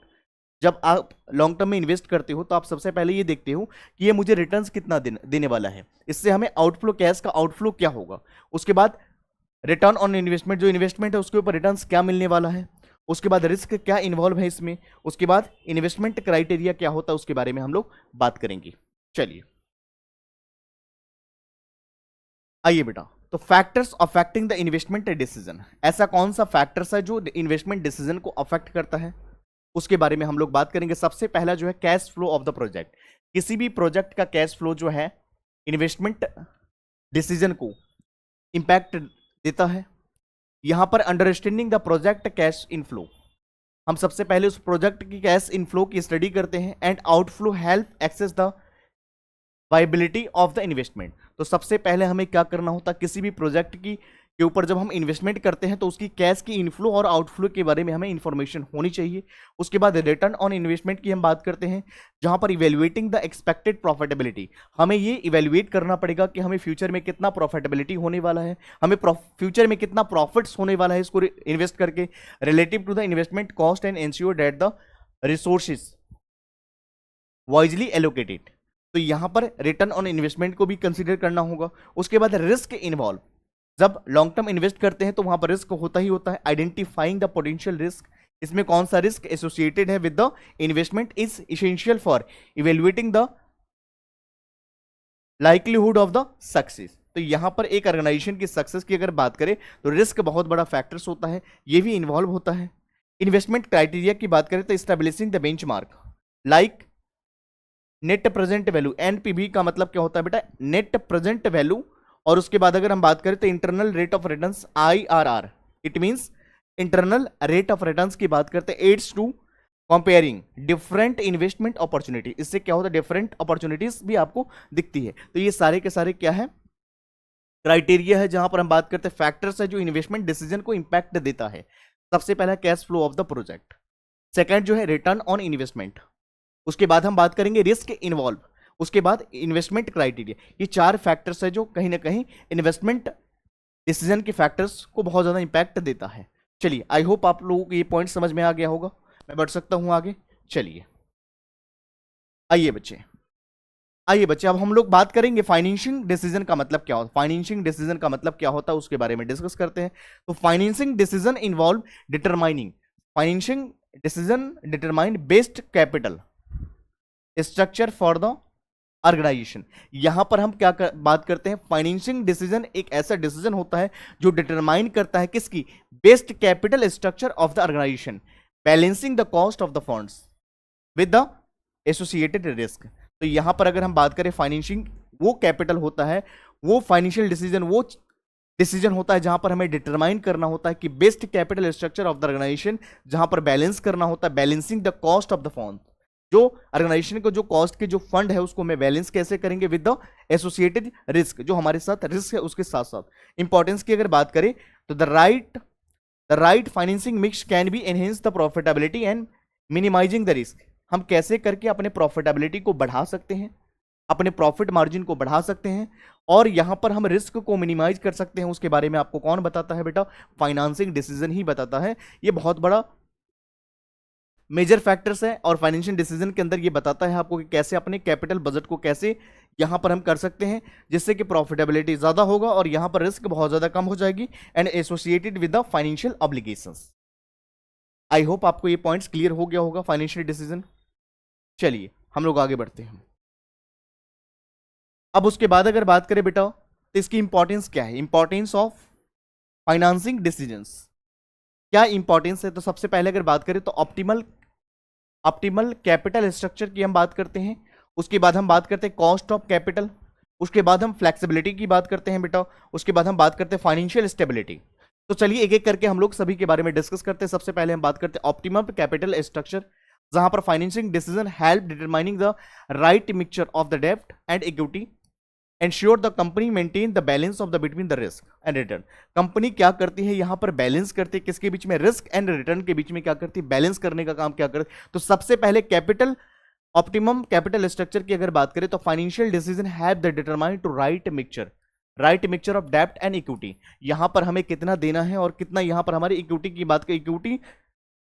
S1: जब आप लॉन्ग टर्म में इन्वेस्ट करते हो तो आप सबसे पहले ये देखते हो कि ये मुझे रिटर्न्स कितना देने वाला है, इससे हमें आउटफ्लो, कैश का आउटफ्लो क्या होगा। उसके बाद रिटर्न ऑन इन्वेस्टमेंट, जो इन्वेस्टमेंट है उसके ऊपर रिटर्न्स क्या मिलने वाला है। उसके बाद रिस्क क्या इन्वॉल्व है इसमें। उसके बाद इन्वेस्टमेंट क्राइटेरिया क्या होता है उसके बारे में हम लोग बात करेंगे। चलिए आइए बेटा, तो factors affecting the investment decision. ऐसा कौन सा फैक्टर्स है जो इन्वेस्टमेंट डिसीजन को अफेक्ट करता है उसके बारे में हम लोग बात करेंगे। सबसे पहला जो है cash flow of the project. किसी भी प्रोजेक्ट का कैश फ्लो जो है इन्वेस्टमेंट डिसीजन को इंपैक्ट देता है। यहां पर understanding the project cash inflow, हम सबसे पहले उस प्रोजेक्ट की कैश इनफ्लो की स्टडी करते हैं। And outflow help assess the viability of the investment. तो सबसे पहले हमें क्या करना होता है, किसी भी प्रोजेक्ट की के ऊपर जब हम इन्वेस्टमेंट करते हैं तो उसकी कैश की इनफ्लो और आउटफ्लो के बारे में हमें इंफॉर्मेशन होनी चाहिए। उसके बाद रिटर्न ऑन इन्वेस्टमेंट की हम बात करते हैं, जहां पर इवेल्युएटिंग द एक्सपेक्टेड प्रॉफिटेबिलिटी, हमें ये इवेल्युएट करना पड़ेगा कि हमें फ्यूचर में कितना प्रॉफिटेबिलिटी होने वाला है, हमें फ्यूचर में कितना प्रॉफिट्स होने वाला है इसको इन्वेस्ट करके, relative to the investment cost and ensure that the resources wisely allocated. तो यहां पर रिटर्न ऑन इन्वेस्टमेंट को भी कंसीडर करना होगा। उसके बाद रिस्क इन्वॉल्व, जब लॉन्ग टर्म इन्वेस्ट करते हैं तो वहां पर रिस्क होता ही होता है। आइडेंटिफाइंग द पोटेंशियल रिस्क, इसमें कौन सा रिस्क एसोसिएटेड है with the investment is essential for evaluating the likelihood of the success. तो यहां पर एक ऑर्गेनाइजेशन की सक्सेस की अगर बात करें तो रिस्क बहुत बड़ा फैक्टर्स होता है, ये भी इन्वॉल्व होता है। इन्वेस्टमेंट क्राइटेरिया की बात करें तो establishing the benchmark like net present value, NPV का मतलब क्या होता है बेटा, नेट प्रेजेंट वैल्यू। और उसके बाद अगर हम बात करें तो internal rate of returns, IRR, it means internal rate of returns की बात करते हैं, aids to comparing different investment opportunity. इससे क्या होता है, डिफरेंट अपॉर्चुनिटीज भी आपको दिखती है। तो ये सारे के सारे क्या है, क्राइटेरिया है जहां पर हम बात करते हैं फैक्टर्स है जो इन्वेस्टमेंट डिसीजन को इंपैक्ट देता है। सबसे पहला cash flow of the project, second जो है रिटर्न ऑन इन्वेस्टमेंट, उसके बाद हम बात करेंगे रिस्क इन्वॉल्व, उसके बाद इन्वेस्टमेंट क्राइटेरिया। ये 4 फैक्टर्स है जो कहीं ना कहीं इन्वेस्टमेंट डिसीजन के फैक्टर्स को बहुत ज्यादा इंपैक्ट देता है। चलिए आई होप आप लोगों को ये पॉइंट समझ में आ गया होगा। मैं बढ़ सकता हूं आगे। चलिए आइए बच्चे अब हम लोग बात करेंगे फाइनेंशिंग डिसीजन का मतलब क्या होता है। फाइनेंशिंग डिसीजन का मतलब क्या होता है उसके बारे में डिस्कस करते हैं। तो financing decision involve determining, financing decision determine best capital structure for the organisation. यहां पर हम क्या बात करते हैं, फाइनेंशिंग डिसीजन एक ऐसा डिसीजन होता है जो डिटरमाइन करता है किसकी, best capital structure of the organisation, balancing the cost of the funds with the associated risk. तो यहां पर अगर हम बात करें फाइनेंशिंग, वो कैपिटल होता है, वो फाइनेंशियल डिसीजन, वो डिसीजन होता है जहां पर हमें डिटरमाइन करना होता है कि best capital structure of the organisation, जहां पर बैलेंस करना होता है, balancing the cost of the fund, जो ऑर्गेनाइजेशन को जो कॉस्ट के जो फंड है उसको मैं बैलेंस कैसे करेंगे विद द एसोसिएटेड रिस्क, जो हमारे साथ रिस्क है उसके साथ साथ। इंपॉर्टेंस की अगर बात करें तो the right financing mix can be enhance the profitability and minimising the risk. हम कैसे करके अपने प्रॉफिटेबिलिटी को बढ़ा सकते हैं, अपने प्रॉफिट मार्जिन को बढ़ा सकते हैं, और यहां पर हम रिस्क को मिनिमाइज कर सकते हैं, उसके बारे में आपको कौन बताता है बेटा, फाइनेंसिंग डिसीजन ही बताता है। ये बहुत बड़ा मेजर फैक्टर्स है और फाइनेंशियल डिसीजन के अंदर ये बताता है आपको कि कैसे अपने कैपिटल बजट को कैसे यहां पर हम कर सकते हैं जिससे कि प्रॉफिटेबिलिटी ज्यादा होगा और यहां पर रिस्क बहुत ज्यादा कम हो जाएगी and associated with the financial obligations. I hope आपको ये पॉइंट्स क्लियर हो गया होगा फाइनेंशियल डिसीजन। चलिए हम लोग आगे बढ़ते हैं। अब उसके बाद अगर बात करें बेटा तो इसकी इंपॉर्टेंस क्या है, इंपॉर्टेंस ऑफ फाइनेंसिंग डिसीजंस, क्या इंपॉर्टेंस है। तो सबसे पहले अगर बात करें तो ऑप्टिमल कैपिटल स्ट्रक्चर की हम बात करते हैं, उसके बाद हम बात करते हैं कॉस्ट ऑफ कैपिटल, उसके बाद हम फ्लेक्सिबिलिटी की बात करते हैं बेटा, उसके बाद हम बात करते हैं फाइनेंशियल स्टेबिलिटी। तो चलिए एक एक करके हम लोग सभी के बारे में डिस्कस करते हैं। सबसे पहले हम बात करते हैं ऑप्टिमम कैपिटल स्ट्रक्चर, जहां पर financing decision help determining the right mixture of the डेब्ट and equity, ensure the company maintain the balance of the between the risk and return. Company क्या करती है यहाँ पर, बैलेंस करती है किसके बीच में, रिस्क एंड रिटर्न के बीच में क्या करती है, बैलेंस करने का काम क्या करती है। तो सबसे पहले कैपिटल ऑप्टिमम कैपिटल स्ट्रक्चर की अगर बात करें तो financial decision have the determine to right mixture of डेब्ट एंड इक्विटी। यहां पर हमें कितना देना है और कितना यहां पर हमारी इक्विटी की बात करें, इक्विटी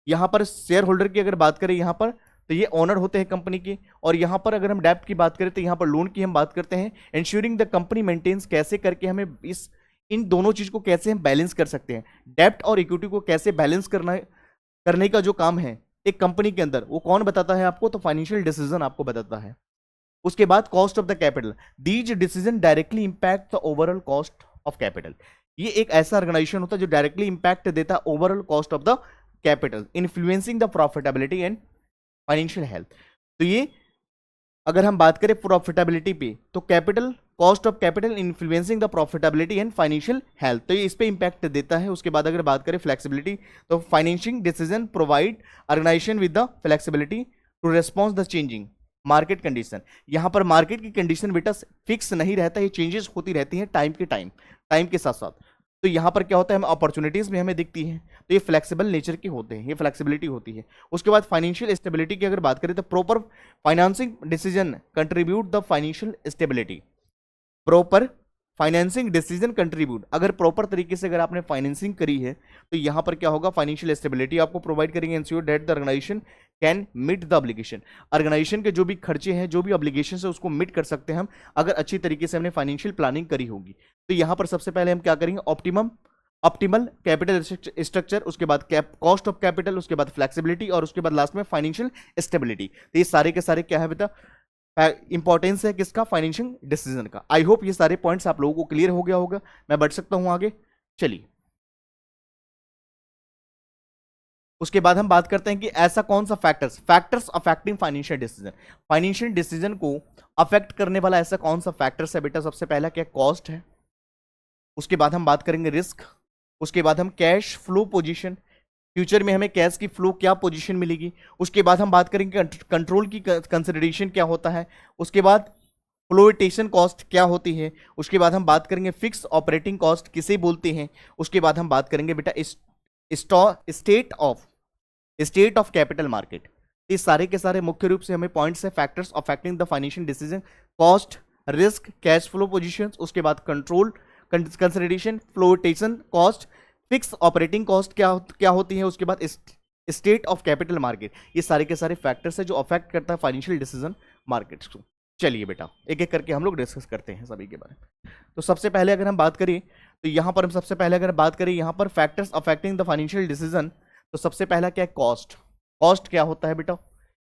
S1: यहां पर शेयर होल्डर की अगर बात करें यहां पर तो ये ओनर होते हैं कंपनी के, और यहां पर अगर हम डेब्ट की बात करें तो यहां पर लोन की हम बात करते हैं। एंश्योरिंग द कंपनी मेंटेन्स, कैसे करके हमें इन दोनों चीज को कैसे हम बैलेंस कर सकते हैं, डेब्ट और इक्विटी को कैसे बैलेंस करने का जो काम है एक कंपनी के अंदर, वो कौन बताता है आपको, तो फाइनेंशियल डिसीजन आपको बताता है। उसके बाद cost of the capital, these decision directly impact the overall cost of capital. ये एक ऐसा ऑर्गेनाइजेशन होता है जो डायरेक्टली इंपैक्ट देता है overall cost of the capital, influencing the profitability and financial health. तो ये अगर हम बात करें प्रॉफिटेबिलिटी पे तो capital, cost of capital influencing the profitability and financial health, तो ये इस पे इंपैक्ट देता है। उसके बाद अगर बात करें फ्लेक्सिबिलिटी तो financial decision provide organisation with the flexibility to response the changing market condition. यहां पर मार्केट की कंडीशन बेटा फिक्स नहीं रहता, ये चेंजेस होती रहती हैं टाइम के साथ साथ। तो यहां पर क्या होता है, हमें अपॉर्चुनिटीज भी हमें दिखती हैं, तो ये फ्लेक्सिबल नेचर के होते हैं, ये फ्लेक्सिबिलिटी होती है। उसके बाद फाइनेंशियल स्टेबिलिटी की अगर बात करें तो proper financing decision contribute the financial stability, proper financing decision contribute, अगर प्रॉपर तरीके से अगर आपने फाइनेंसिंग करी है तो यहां पर क्या होगा, फाइनेंशियल स्टेबिलिटी आपको प्रोवाइड करेंगे। Ensure that the organisation can meet the obligation, organisation के जो भी खर्चे हैं, जो भी ऑब्लिगेशन है उसको मीट कर सकते हैं हम अगर अच्छी तरीके से हमने फाइनेंशियल प्लानिंग करी होगी। तो यहां पर सबसे पहले हम क्या करेंगे, ऑप्टिमल कैपिटल स्ट्रक्चर, उसके बाद कॉस्ट ऑफ कैपिटल, उसके बाद फ्लेक्सिबिलिटी और उसके बाद लास्ट में फाइनेंशियल स्टेबिलिटी। तो ये सारे के सारे क्या है बेटा, इंपॉर्टेंस है किसका, फाइनेंशियल डिसीजन का। आई होप ये सारे पॉइंट्स आप लोगों को क्लियर हो गया होगा। मैं बढ़ सकता हूं आगे, चलिए। उसके बाद हम बात करते हैं कि ऐसा कौन सा फैक्टर्स अफेक्टिंग फाइनेंशियल डिसीजन को अफेक्ट करने वाला ऐसा कौन सा फैक्टर्स है बेटा। सबसे पहला क्या, कॉस्ट है, उसके बाद हम बात करेंगे रिस्क, उसके बाद हम कैश फ्लो पोजीशन, फ्यूचर में हमें कैश की फ्लो क्या पोजीशन मिलेगी, उसके बाद हम बात करेंगे कंट्रोल की कंसिडरेशन क्या होता है, उसके बाद फ्लोटेशन कॉस्ट क्या होती है, उसके बाद हम बात करेंगे फिक्स ऑपरेटिंग कॉस्ट किसे बोलते हैं, उसके बाद हम बात करेंगे बेटा स्टेट ऑफ कैपिटल मार्केट। ये सारे के सारे मुख्य रूप से हमें पॉइंट्स है factors affecting the financial decision, cost, risk, cash flow positions, उसके बाद control consideration, flotation cost, fix operating cost क्या होती है, उसके बाद स्टेट ऑफ कैपिटल मार्केट। ये सारे के सारे फैक्टर्स है जो अफेक्ट करता है फाइनेंशियल डिसीजन मार्केट्स को। चलिए बेटा एक एक करके हम लोग डिस्कस करते हैं सभी के बारे में। तो सबसे पहले अगर हम बात करें तो यहां पर हम सबसे पहले अगर बात करें यहां पर factors affecting the financial decision, तो सबसे पहला क्या है, कॉस्ट क्या होता है बेटा।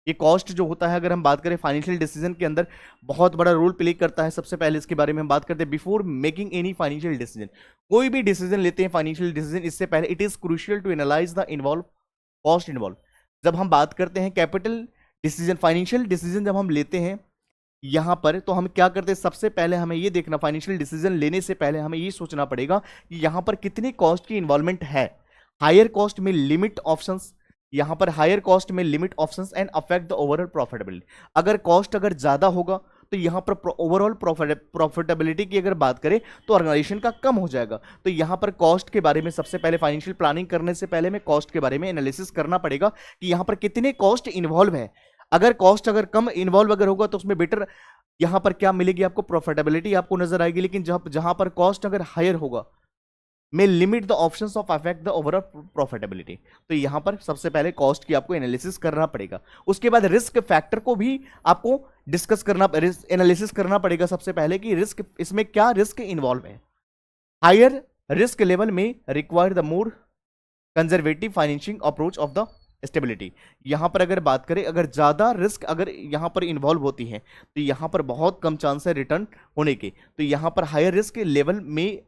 S1: ये कॉस्ट जो होता है अगर हम बात करें फाइनेंशियल डिसीजन के अंदर बहुत बड़ा रोल प्ले करता है। सबसे पहले इसके बारे में हम बात करते हैं, before making any financial decision, कोई भी डिसीजन लेते हैं फाइनेंशियल डिसीजन, इससे पहले it is crucial to analyse the cost involve. जब हम बात करते हैं कैपिटल डिसीजन, फाइनेंशियल डिसीजन जब हम लेते हैं यहां पर, तो हम क्या करते हैं, सबसे पहले हमें ये देखना, फाइनेंशियल डिसीजन लेने से पहले हमें ये सोचना पड़ेगा कि यहां पर कितने कॉस्ट की इन्वॉल्वमेंट है। हायर कॉस्ट में लिमिट ऑप्शंस, यहां पर हायर कॉस्ट में limit options and affect the overall profitability. अगर कॉस्ट अगर ज्यादा होगा तो यहां पर ओवरऑल प्रॉफिटेबिलिटी की अगर बात करें तो ऑर्गेनाइजेशन का कम हो जाएगा। तो यहां पर कॉस्ट के बारे में सबसे पहले फाइनेंशियल प्लानिंग करने से पहले में कॉस्ट के बारे में एनालिसिस करना पड़ेगा कि यहां पर कितने कॉस्ट इन्वॉल्व है। अगर कॉस्ट अगर कम इन्वॉल्व अगर होगा तो उसमें बेटर यहां पर क्या मिलेगी आपको, प्रॉफिटेबिलिटी आपको नजर आएगी। लेकिन जहां पर कॉस्ट अगर हायर होगा में limit the options of affect the overall profitability, तो यहां पर सबसे पहले कॉस्ट की आपको एनालिसिस करना पड़ेगा। उसके बाद रिस्क फैक्टर को भी आपको डिस्कस करना, एनालिसिस करना पड़ेगा सबसे पहले कि रिस्क, इसमें क्या रिस्क इन्वॉल्व है। हायर रिस्क लेवल में require the more conservative financing approach of the stability. यहाँ पर अगर बात करें, अगर ज़्यादा रिस्क अगर यहाँ पर इन्वॉल्व होती है तो यहाँ पर बहुत कम चांस है रिटर्न होने के। तो यहाँ पर हायर रिस्क लेवल में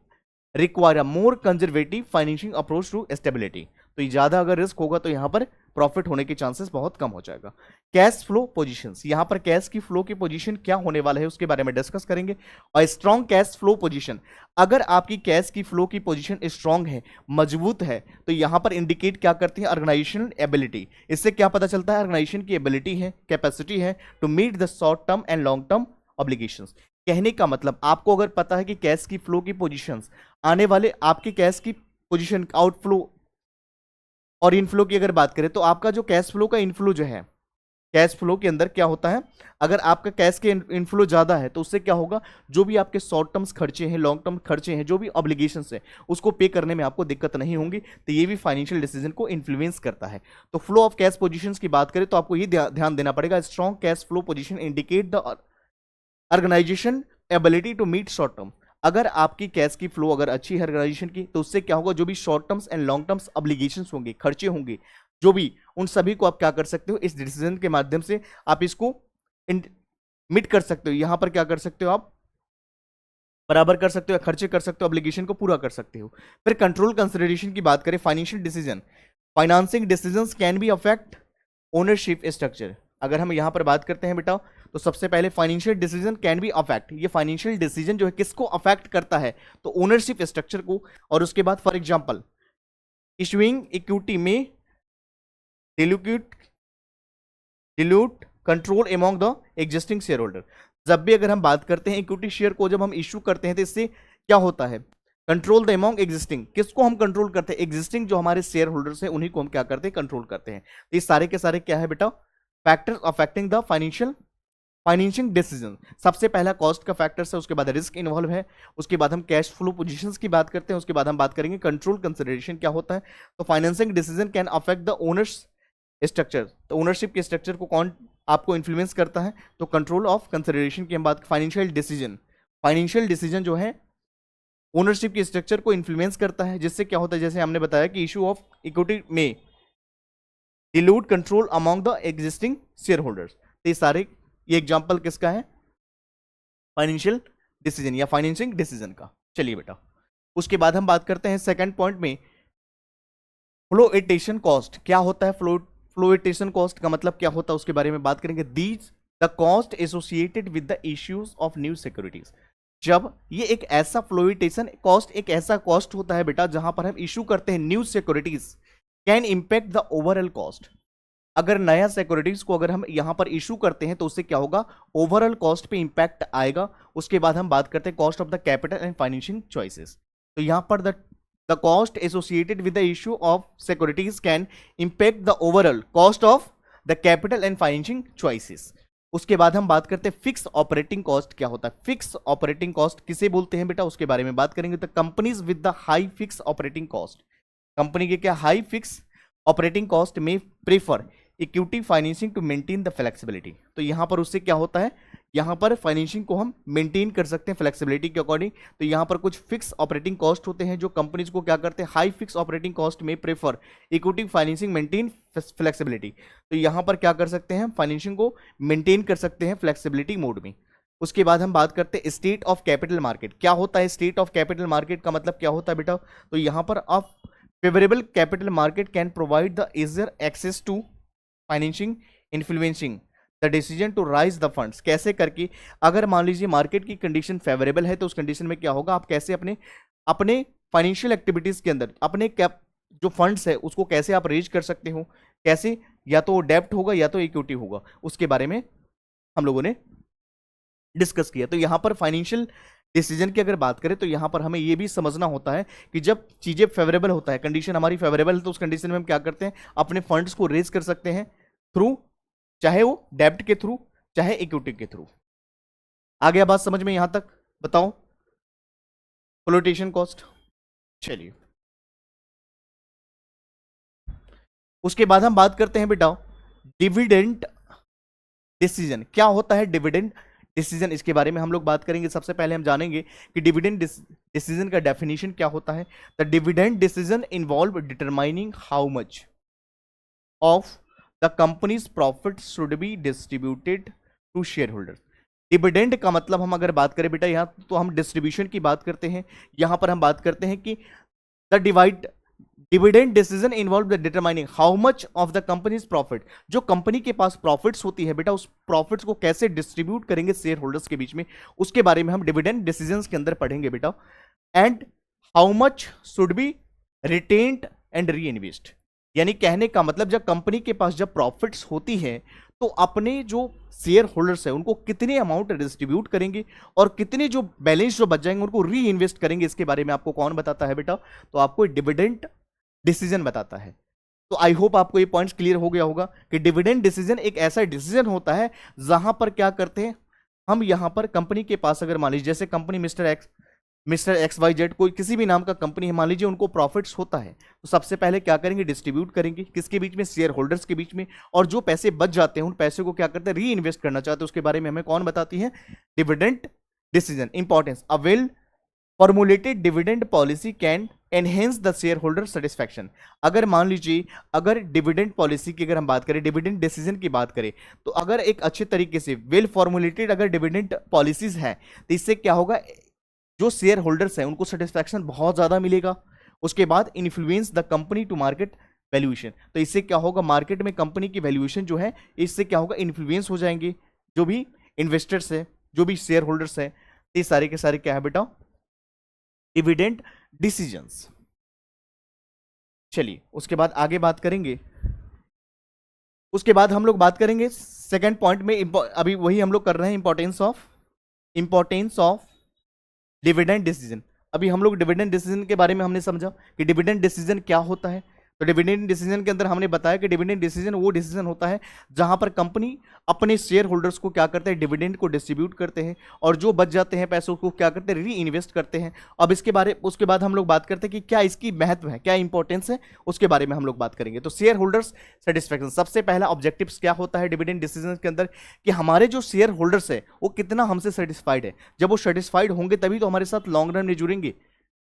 S1: require more conservative financing approach to stability. तो ये ज़्यादा अगर रिस्क होगा तो यहाँ पर प्रॉफिट होने के चांसेस बहुत कम हो जाएगा। कैश फ्लो पोजीशंस, यहाँ पर कैश की फ्लो की पोजीशन क्या होने वाला है उसके बारे में डिस्कस करेंगे। और स्ट्रॉन्ग कैश फ्लो पोजीशन, अगर आपकी कैश की फ्लो की पोजीशन स्ट्रॉन्ग है, मजबूत है, तो यहाँ पर इंडिकेट क्या करती है, ऑर्गेनाइजेशनल एबिलिटी। इससे क्या पता चलता है, ऑर्गेनाइजेशन की एबिलिटी है, कैपेसिटी है to meet the short term and long term obligations. कहने का मतलब आपको अगर पता है कि कैश की फ्लो की पोजीशंस, आने वाले आपके कैश की पोजीशन, आउटफ्लो और इनफ्लो की अगर बात करें तो आपका जो कैश फ्लो का इनफ्लो जो है, कैश फ्लो के अंदर क्या होता है, अगर आपका कैश के इनफ्लो ज्यादा है तो उससे क्या होगा, जो भी आपके शॉर्ट टर्म्स खर्चे हैं, लॉन्ग टर्म खर्चे हैं, जो भी ऑब्लिगेशंस है, उसको पे करने में आपको दिक्कत नहीं होंगी। तो ये भी फाइनेंशियल डिसीजन को इन्फ्लुएंस करता है। तो फ्लो ऑफ कैश पोजीशंस की बात करें तो आपको ये ध्यान देना पड़ेगा, strong cash flow position indicate the organisation ability to meet short term. अगर आपकी कैश की फ्लो अगर अच्छी है ऑर्गेनाइजेशन की, तो उससे क्या होगा, जो भी short terms and long terms obligations होंगे, खर्चे होंगे, जो भी, उन सभी को आप क्या कर सकते हो, इस डिसीजन के माध्यम से आप इसको मिट कर सकते हो। यहां पर क्या कर सकते हो, आप बराबर कर सकते हो, खर्चे कर सकते हो, ऑब्लिगेशन को पूरा कर सकते हो। फिर कंट्रोल कंसिडरेशन की बात करें, financial decision, financing decisions can be affect ownership structure. अगर हम यहां पर बात करते हैं बेटा, तो सबसे पहले financial decision can B affect, ये फाइनेंशियल डिसीजन जो है किसको अफेक्ट करता है, तो ओनरशिप स्ट्रक्चर को। और उसके बाद फॉर एग्जांपल इशूइंग इक्विटी में dilute control among the existing share holder. जब भी अगर हम बात करते हैं इक्विटी शेयर को जब हम इशू करते हैं तो इससे क्या होता है, कंट्रोल द अमॉन्ग एग्जिस्टिंग, किसको हम कंट्रोल करते हैं, एग्जिस्टिंग जो हमारे शेयर होल्डर्स हैं उन्हीं को हम क्या करते हैं, कंट्रोल करते हैं। तो ये सारे के सारे क्या है बेटा, factors affecting the financial decision. सबसे पहला कॉस्ट का फैक्टर्स है, उसके बाद रिस्क इन्वॉल्व है, उसके बाद हम कैश फ्लो पोजीशंस की बात करते हैं, उसके बाद हम बात करेंगे कंट्रोल कंसिडरेशन क्या होता है। तो financing decision can affect the owners structure, तो ओनरशिप के स्ट्रक्चर को कौन आपको इन्फ्लुएंस करता है, तो कंट्रोल ऑफ कंसिडरेशन की हम बात, फाइनेंशियल डिसीजन जो है ओनरशिप के स्ट्रक्चर को इन्फ्लुएंस करता है, जिससे क्या होता है, जैसे हमने बताया कि इशू ऑफ इक्विटी में dilute control among the existing share holders. तो ये सारे, ये एग्जांपल किसका है, फाइनेंशियल डिसीजन या फाइनेंसिंग डिसीजन का। चलिए बेटा, उसके बाद हम बात करते हैं सेकंड पॉइंट में, फ्लोएटेशन कॉस्ट क्या होता है। फ्लोएटेशन कॉस्ट का मतलब क्या होता है उसके बारे में बात करेंगे। These the cost associated with the issues of new securities. जब ये एक ऐसा फ्लोएटेशन कॉस्ट, एक ऐसा कॉस्ट होता है बेटा जहां पर हम इशू करते हैं new securities, can impact the overall cost. अगर नया सिक्योरिटीज को अगर हम यहां पर इशू करते हैं तो उससे क्या होगा, ओवरऑल कॉस्ट पे इंपैक्ट आएगा। उसके बाद हम बात करते हैं cost of the capital and financial choices. तो यहां पर the cost associated with the issue of securities can impact the overall cost of the capital and financial choices. उसके बाद हम बात करते हैं फिक्स ऑपरेटिंग कॉस्ट क्या होता है। फिक्स ऑपरेटिंग कॉस्ट किसे बोलते हैं बेटा, उसके बारे में बात करेंगे। तो companies with the high fix operating cost, company के क्या हाई फिक्स ऑपरेटिंग कॉस्ट में prefer equity financing to maintain the flexibility. तो यहां पर उससे क्या होता है, यहां पर फाइनेंसिंग को हम मेंटेन कर सकते हैं फ्लेक्सिबिलिटी के अकॉर्डिंग। तो यहां पर कुछ फिक्स ऑपरेटिंग कॉस्ट होते हैं जो कंपनीज को क्या करते हैं, हाई फिक्स ऑपरेटिंग कॉस्ट में prefer equity financing maintain flexibility. तो यहां पर क्या कर सकते हैं, फाइनेंसिंग को मेंटेन कर सकते हैं फ्लेक्सिबिलिटी मोड में। उसके बाद हम बात करते हैं स्टेट ऑफ कैपिटल मार्केट क्या होता है। स्टेट ऑफ कैपिटल मार्केट का मतलब क्या होता है बेटा, तो यहां पर आप favourable capital market can provide the easier access to financing influencing the decision to raise the funds. कैसे करके, अगर मान लीजिए मार्केट की कंडीशन फेवरेबल है तो उस कंडीशन में क्या होगा, आप कैसे अपने अपने फाइनेंशियल एक्टिविटीज के अंदर अपने कैप जो फंड्स है उसको कैसे आप रेज कर सकते हो, कैसे, या तो डेब्ट होगा या तो इक्विटी होगा, उसके बारे में हम लोगों ने डिस्कस किया। तो यहां पर फाइनेंशियल डिसीजन की अगर बात करें तो यहां पर हमें यह भी समझना होता है कि जब चीजें फेवरेबल होता है, कंडीशन हमारी फेवरेबल है, तो उस कंडीशन में हम क्या करते हैं, अपने फंड्स को रेज कर सकते हैं थ्रू, चाहे वो डेब्ट के थ्रू चाहे इक्विटी के थ्रू। आ गया बात समझ में यहां तक, बताओ फ्लोटेशन कॉस्ट। चलिए उसके बाद हम बात करते हैं बेटा डिविडेंड डिसीजन क्या होता है। डिविडेंड डिसीजन, इसके बारे में हम लोग बात करेंगे। सबसे पहले हम जानेंगे कि डिविडेंड डिसीजन का डेफिनेशन क्या होता है। The dividend decision involve determining how much of the company's profit should be distributed to share holders. Dividend का मतलब हम अगर बात करें बेटा यहाँ तो हम डिस्ट्रीब्यूशन की बात करते हैं, यहाँ पर हम बात करते हैं कि the dividend decision involve the determining how much of the company's profit. जो कंपनी के पास प्रॉफिट्स होती है बेटा, उस प्रॉफिट्स को कैसे डिस्ट्रीब्यूट करेंगे शेयर होल्डर्स के बीच में, उसके बारे में हम डिविडेंड डिसीजंस के अंदर पढ़ेंगे बेटा। And how much should be retained and re invest. यानी कहने का मतलब जब कंपनी के पास जब प्रॉफिट्स होती है तो अपने जो शेयर होल्डर्स है उनको कितने अमाउंट डिस्ट्रीब्यूट करेंगे और कितने जो बैलेंस जो बच जाएंगे उनको री इन्वेस्ट करेंगे, इसके बारे में आपको कौन बताता है बेटा? तो आपको डिविडेंड डिसीजन बताता है। तो आई होप आपको ये पॉइंट्स क्लियर हो गया होगा कि डिविडेंड डिसीजन एक ऐसा डिसीजन होता है जहां पर क्या करते हैं हम, यहां पर कंपनी के पास अगर मान लीजिए जैसे company Mr X Y Z कोई किसी भी नाम का कंपनी है, मान लीजिए उनको प्रॉफिट्स होता है, तो सबसे पहले क्या करेंगे? डिस्ट्रीब्यूट करेंगे किसके बीच में? शेयर होल्डर्स के बीच में। और जो पैसे बच जाते हैं उन पैसे को क्या करते हैं? री इन्वेस्ट करना चाहते हैं, उसके बारे में हमें कौन बताती है? Dividend decision. Importance, a well formulated dividend policy can enhance the share holder satisfaction. अगर मान लीजिए अगर डिविडेंड पॉलिसी की अगर हम बात करें, डिविडेंड डिसीजन की बात करें, तो अगर एक अच्छे तरीके से वेल फॉर्मुलेटेड अगर डिविडेंड पॉलिसीज है तो इससे क्या होगा? जो शेयर होल्डर्स हैं उनको सेटिस्फैक्शन बहुत ज़्यादा मिलेगा। उसके बाद influence the company to market valuation, तो इससे क्या होगा? मार्केट में कंपनी की वैल्यूएशन जो है इससे क्या होगा? इन्फ्लुएंस हो जाएंगे। जो भी इन्वेस्टर्स है, जो भी शेयर होल्डर्स है, ये सारे के सारे क्या है बेटा? Dividend decisions. चलिए उसके बाद आगे बात करेंगे। उसके बाद हम लोग बात करेंगे सेकंड पॉइंट में, अभी वही हम लोग कर रहे हैं, इंपॉर्टेंस ऑफ डिविडेंड डिसीजन। अभी हम लोग डिविडेंड डिसीजन के बारे में हमने समझा कि डिविडेंड डिसीजन क्या होता है। तो डिविडेंड डिसीजन के अंदर हमने बताया कि डिविडेंड डिसीजन वो डिसीजन होता है जहां पर कंपनी अपने शेयर होल्डर्स को क्या करते हैं? डिविडेंड को डिस्ट्रीब्यूट करते हैं और जो बच जाते हैं पैसों को क्या करते हैं? री इन्वेस्ट करते हैं। अब उसके बाद हम लोग बात करते हैं कि क्या इसकी महत्व है, क्या इंपॉर्टेंस है, उसके बारे में हम लोग बात करेंगे। तो शेयर होल्डर्स सेटिस्फैक्शन, सबसे पहला ऑब्जेक्टिव्स क्या होता है डिविडेंड डिसीजन के अंदर? कि हमारे जो शेयर होल्डर्स है वो कितना हमसे सेटिस्फाइड है। जब वो सेटिस्फाइड होंगे तभी तो हमारे साथ लॉन्ग रन में जुड़ेंगे।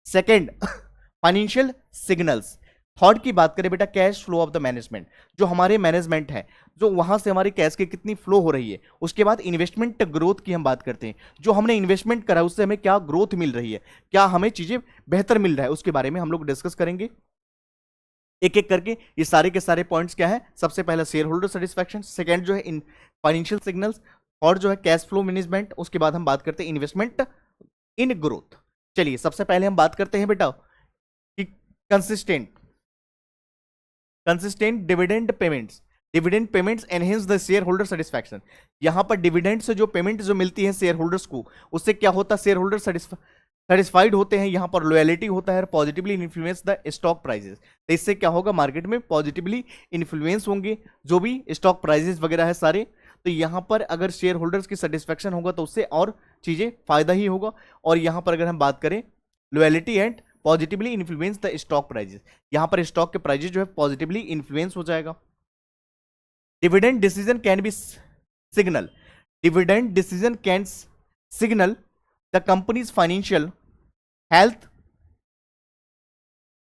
S1: Second, financial signals. थर्ड की बात करें बेटा, cash flow of the management, जो हमारे मैनेजमेंट है, जो वहां से हमारी कैश की कितनी फ्लो हो रही है। उसके बाद इन्वेस्टमेंट ग्रोथ की हम बात करते हैं, जो हमने इन्वेस्टमेंट करा उससे हमें क्या ग्रोथ मिल रही है, क्या हमें चीजें बेहतर मिल रहा है, उसके बारे में हम लोग डिस्कस करेंगे एक एक करके। ये सारे के सारे पॉइंट्स क्या है? सबसे पहला शेयर होल्डर सेटिस्फैक्शन, सेकेंड जो है इन फाइनेंशियल सिग्नल्स, और जो है कैश फ्लो मैनेजमेंट। उसके बाद हम बात करते हैं इन्वेस्टमेंट इन ग्रोथ। चलिए सबसे पहले हम बात करते हैं बेटा कि consistent dividend payments enhance the share holder satisfaction. यहां पर डिविडेंड से जो पेमेंट जो मिलती है शेयर होल्डर्स को, उससे क्या होता है? शेयर होल्डर सेटिस्फाइड होते हैं। यहां पर लॉयलिटी होता है, positively influence the stock prices. तो इससे क्या होगा? मार्केट में पॉजिटिवली इन्फ्लुएंस होंगे जो भी स्टॉक प्राइजेस वगैरह है सारे। तो यहां पर अगर शेयर होल्डर्स की सेटिस्फैक्शन होगा तो उससे और चीजें फायदा ही होगा। और यहां पर अगर हम बात करें loyalty and positively influence the stock prices, यहां पर स्टॉक के प्राइजेस जो है पॉजिटिवली इन्फ्लुएंस हो जाएगा। Dividend decision can be signal, dividend decision can signal the company's financial health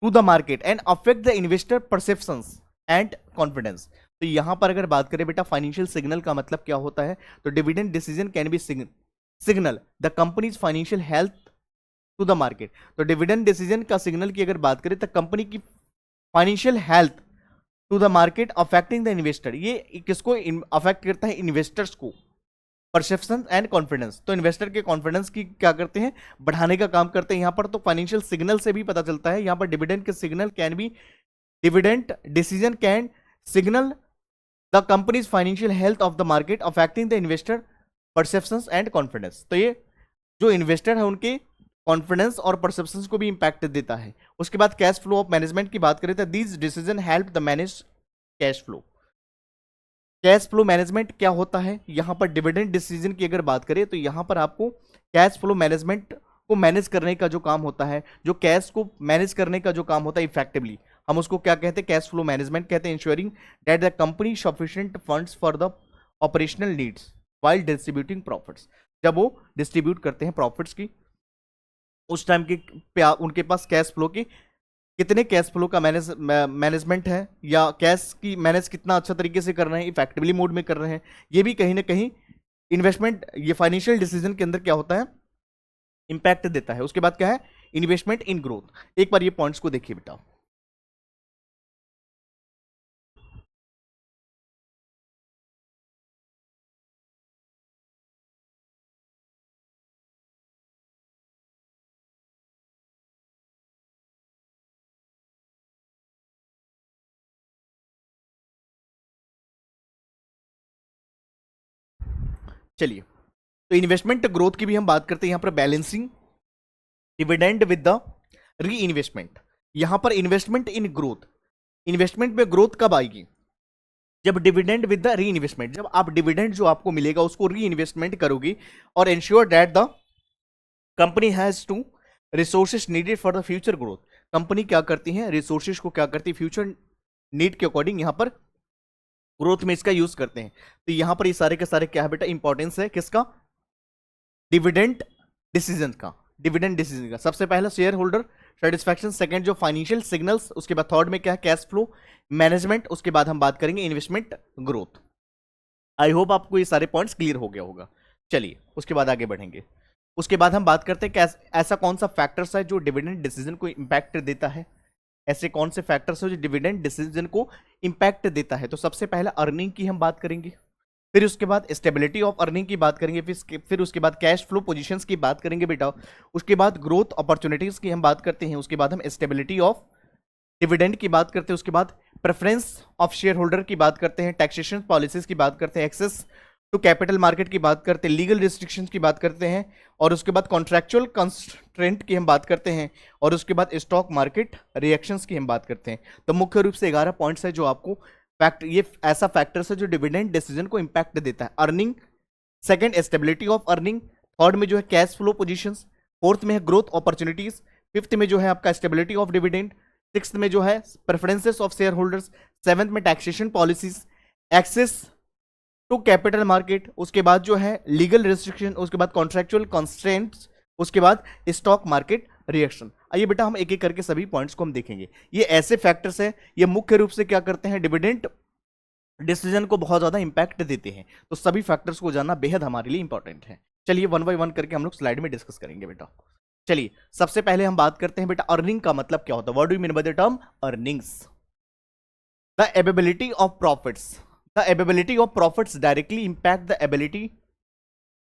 S1: to the market and affect the investor perceptions and confidence. तो यहां पर अगर बात करें बेटा फाइनेंशियल सिग्नल का मतलब क्या होता है, तो dividend decision can be signal the company's financial health to the market. तो डिविडेंड डिसीजन का सिग्नल की अगर बात करें तो कंपनी की financial health to the market affecting the investor, ये किसको अफेक्ट करता है? इन्वेस्टर्स को। परसेप्शन एंड कॉन्फिडेंस, तो इन्वेस्टर के कॉन्फिडेंस की क्या करते हैं? बढ़ाने का काम करते हैं यहां पर। तो फाइनेंशियल सिग्नल से भी पता चलता है यहां पर डिविडेंड के signal can be, dividend decision can signal the company's financial health of the market affecting the investor perceptions and confidence. तो ये जो इन्वेस्टर है उनके कॉन्फिडेंस और परसेप्शंस को भी इंपैक्ट देता है। उसके बाद कैश फ्लो ऑफ मैनेजमेंट की बात करें तो these decision help the manage cash flow. Cash flow management क्या होता है? यहां पर डिविडेंड डिसीजन की अगर बात करें तो यहां पर आपको कैश फ्लो मैनेजमेंट को मैनेज करने का जो काम होता है, जो कैश को मैनेज करने का जो काम होता है इफेक्टिवली, हम उसको क्या कहते हैं? कैश फ्लो मैनेजमेंट कहते हैं। Ensuring that the company sufficient funds for the operational needs while distributing profits. जब वो डिस्ट्रीब्यूट करते हैं प्रॉफिट्स की, उस टाइम के उनके पास कैश फ्लो की कितने कैश फ्लो का मैनेजमेंट है, या कैश की मैनेज कितना अच्छा तरीके से कर रहे हैं, इफेक्टिवली मोड में कर रहे हैं, ये भी कहीं ना कहीं इन्वेस्टमेंट, ये फाइनेंशियल डिसीजन के अंदर क्या होता है, इंपैक्ट देता है। उसके बाद क्या है, इन्वेस्टमेंट इन ग्रोथ। एक बार ये पॉइंट्स को देखिए बेटा। चलिए, तो इन्वेस्टमेंट ग्रोथ की भी हम बात करते हैं यहां पर, बैलेंसिंग डिविडेंड विद द री इन्वेस्टमेंट। यहां पर इन्वेस्टमेंट इन ग्रोथ, इन्वेस्टमेंट में ग्रोथ कब आएगी, जब डिविडेंड विद द री इन्वेस्टमेंट, जब आप डिविडेंड जो आपको मिलेगा उसको री इन्वेस्टमेंट करोगी, और ensure that the company has to resources needed for the future growth. Company क्या करती है, रिसोर्सेज को क्या करती है, फ्यूचर नीड के अकॉर्डिंग यहां पर ग्रोथ में इसका यूज करते हैं। तो यहां पर ये सारे के सारे क्या है बेटा, इंपॉर्टेंस है किसका, डिविडेंड डिसीजन का, डिविडेंड डिसीजन का। सबसे पहला शेयर होल्डर सेटिस्फैक्शन, सेकंड जो फाइनेंशियल सिग्नल्स, उसके बाद थर्ड में क्या है, कैश फ्लो मैनेजमेंट, उसके बाद हम बात करेंगे इन्वेस्टमेंट ग्रोथ। आई होप आपको ये सारे पॉइंट्स क्लियर हो गया होगा। चलिए उसके बाद आगे बढ़ेंगे। उसके बाद हम बात करते हैं कि ऐसा कौन सा फैक्टर्स है जो डिविडेंड डिसीजन को इंपैक्ट देता है, ऐसे कौन से फैक्टर्स हैं जो डिविडेंड डिसीजन को इंपैक्ट देता है। तो सबसे पहला अर्निंग की हम बात करेंगे, फिर उसके बाद स्टेबिलिटी ऑफ अर्निंग की बात करेंगे, फिर उसके बाद कैश फ्लो पोजीशंस की बात करेंगे बेटा, उसके बाद ग्रोथ अपॉर्चुनिटीज की हम बात करते हैं, उसके बाद हम स्टेबिलिटी ऑफ डिविडेंड की बात करते हैं, उसके बाद प्रेफरेंस ऑफ शेयर होल्डर की बात करते हैं, टैक्सेशन पॉलिसीज की बात करते हैं, एक्सेस टू कैपिटल मार्केट की बात करते हैं, लीगल रिस्ट्रिक्शंस की बात करते हैं, और उसके बाद कॉन्ट्रैक्चुअल कंस्ट्रेंट की हम बात करते हैं, और उसके बाद स्टॉक मार्केट रिएक्शंस की हम बात करते हैं। तो मुख्य रूप से 11 पॉइंट्स है जो आपको ये ऐसा फैक्टर्स है जो डिविडेंड डिसीजन को इंपैक्ट देता है। Earning, second stability of earning, third में जो है कैश फ्लो पोजीशंस, फोर्थ में है ग्रोथ अपॉर्चुनिटीज, फिफ्थ में जो है आपका स्टेबिलिटी ऑफ डिविडेंड, सिक्स्थ में जो है preferences of share holders, seventh में taxation policies, access to capital market, उसके बाद जो है लीगल रिस्ट्रिक्शन, उसके बाद कॉन्ट्रैक्चुअल कंस्ट्रेंट्स, उसके बाद स्टॉक मार्केट रिएक्शन। आइए बेटा हम एक एक करके सभी पॉइंट्स को हम देखेंगे। ये ऐसे फैक्टर्स हैं, ये मुख्य रूप से क्या करते हैं, डिविडेंड डिसीजन को बहुत ज्यादा इंपैक्ट देते हैं। तो सभी फैक्टर्स को जानना बेहद हमारे लिए इंपॉर्टेंट है। चलिए वन बाय वन करके हम लोग स्लाइड में डिस्कस करेंगे बेटा। चलिए सबसे पहले हम बात करते हैं बेटा, अर्निंग का मतलब क्या होता है, what do you mean by the term earnings, the ability of profits, the ability of profits directly impact the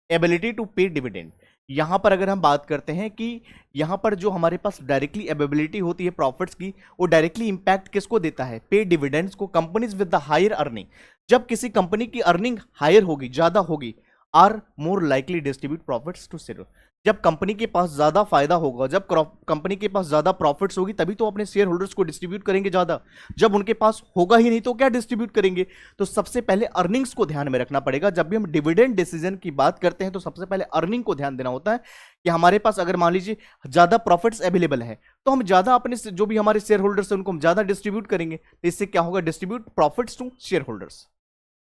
S1: ability to pay dividend. यहां पर अगर हम बात करते हैं कि यहां पर जो हमारे पास डायरेक्टली एबिलिटी होती है प्रॉफिट्स की, वो डायरेक्टली इंपैक्ट किसको देता है, पे डिविडेंड्स को। Companies with the higher earning, जब किसी कंपनी की अर्निंग हायर होगी, ज्यादा होगी, are more likely distribute profits to share. जब कंपनी के पास ज्यादा फायदा होगा, जब कंपनी के पास ज्यादा प्रॉफिट्स होगी, तभी तो अपने शेयर होल्डर्स को डिस्ट्रीब्यूट करेंगे ज्यादा। जब उनके पास होगा ही नहीं तो क्या डिस्ट्रीब्यूट करेंगे। तो सबसे पहले अर्निंग्स को ध्यान में रखना पड़ेगा। जब भी हम डिविडेंड डिसीजन की बात करते हैं तो सबसे पहले अर्निंग को ध्यान देना होता है कि हमारे पास अगर मान लीजिए ज्यादा प्रॉफिट्स अवेलेबल है तो हम ज्यादा अपने जो भी हमारे शेयर होल्डर्स हैं उनको हम ज्यादा डिस्ट्रीब्यूट करेंगे। तो इससे क्या होगा, distribute profits to share holders.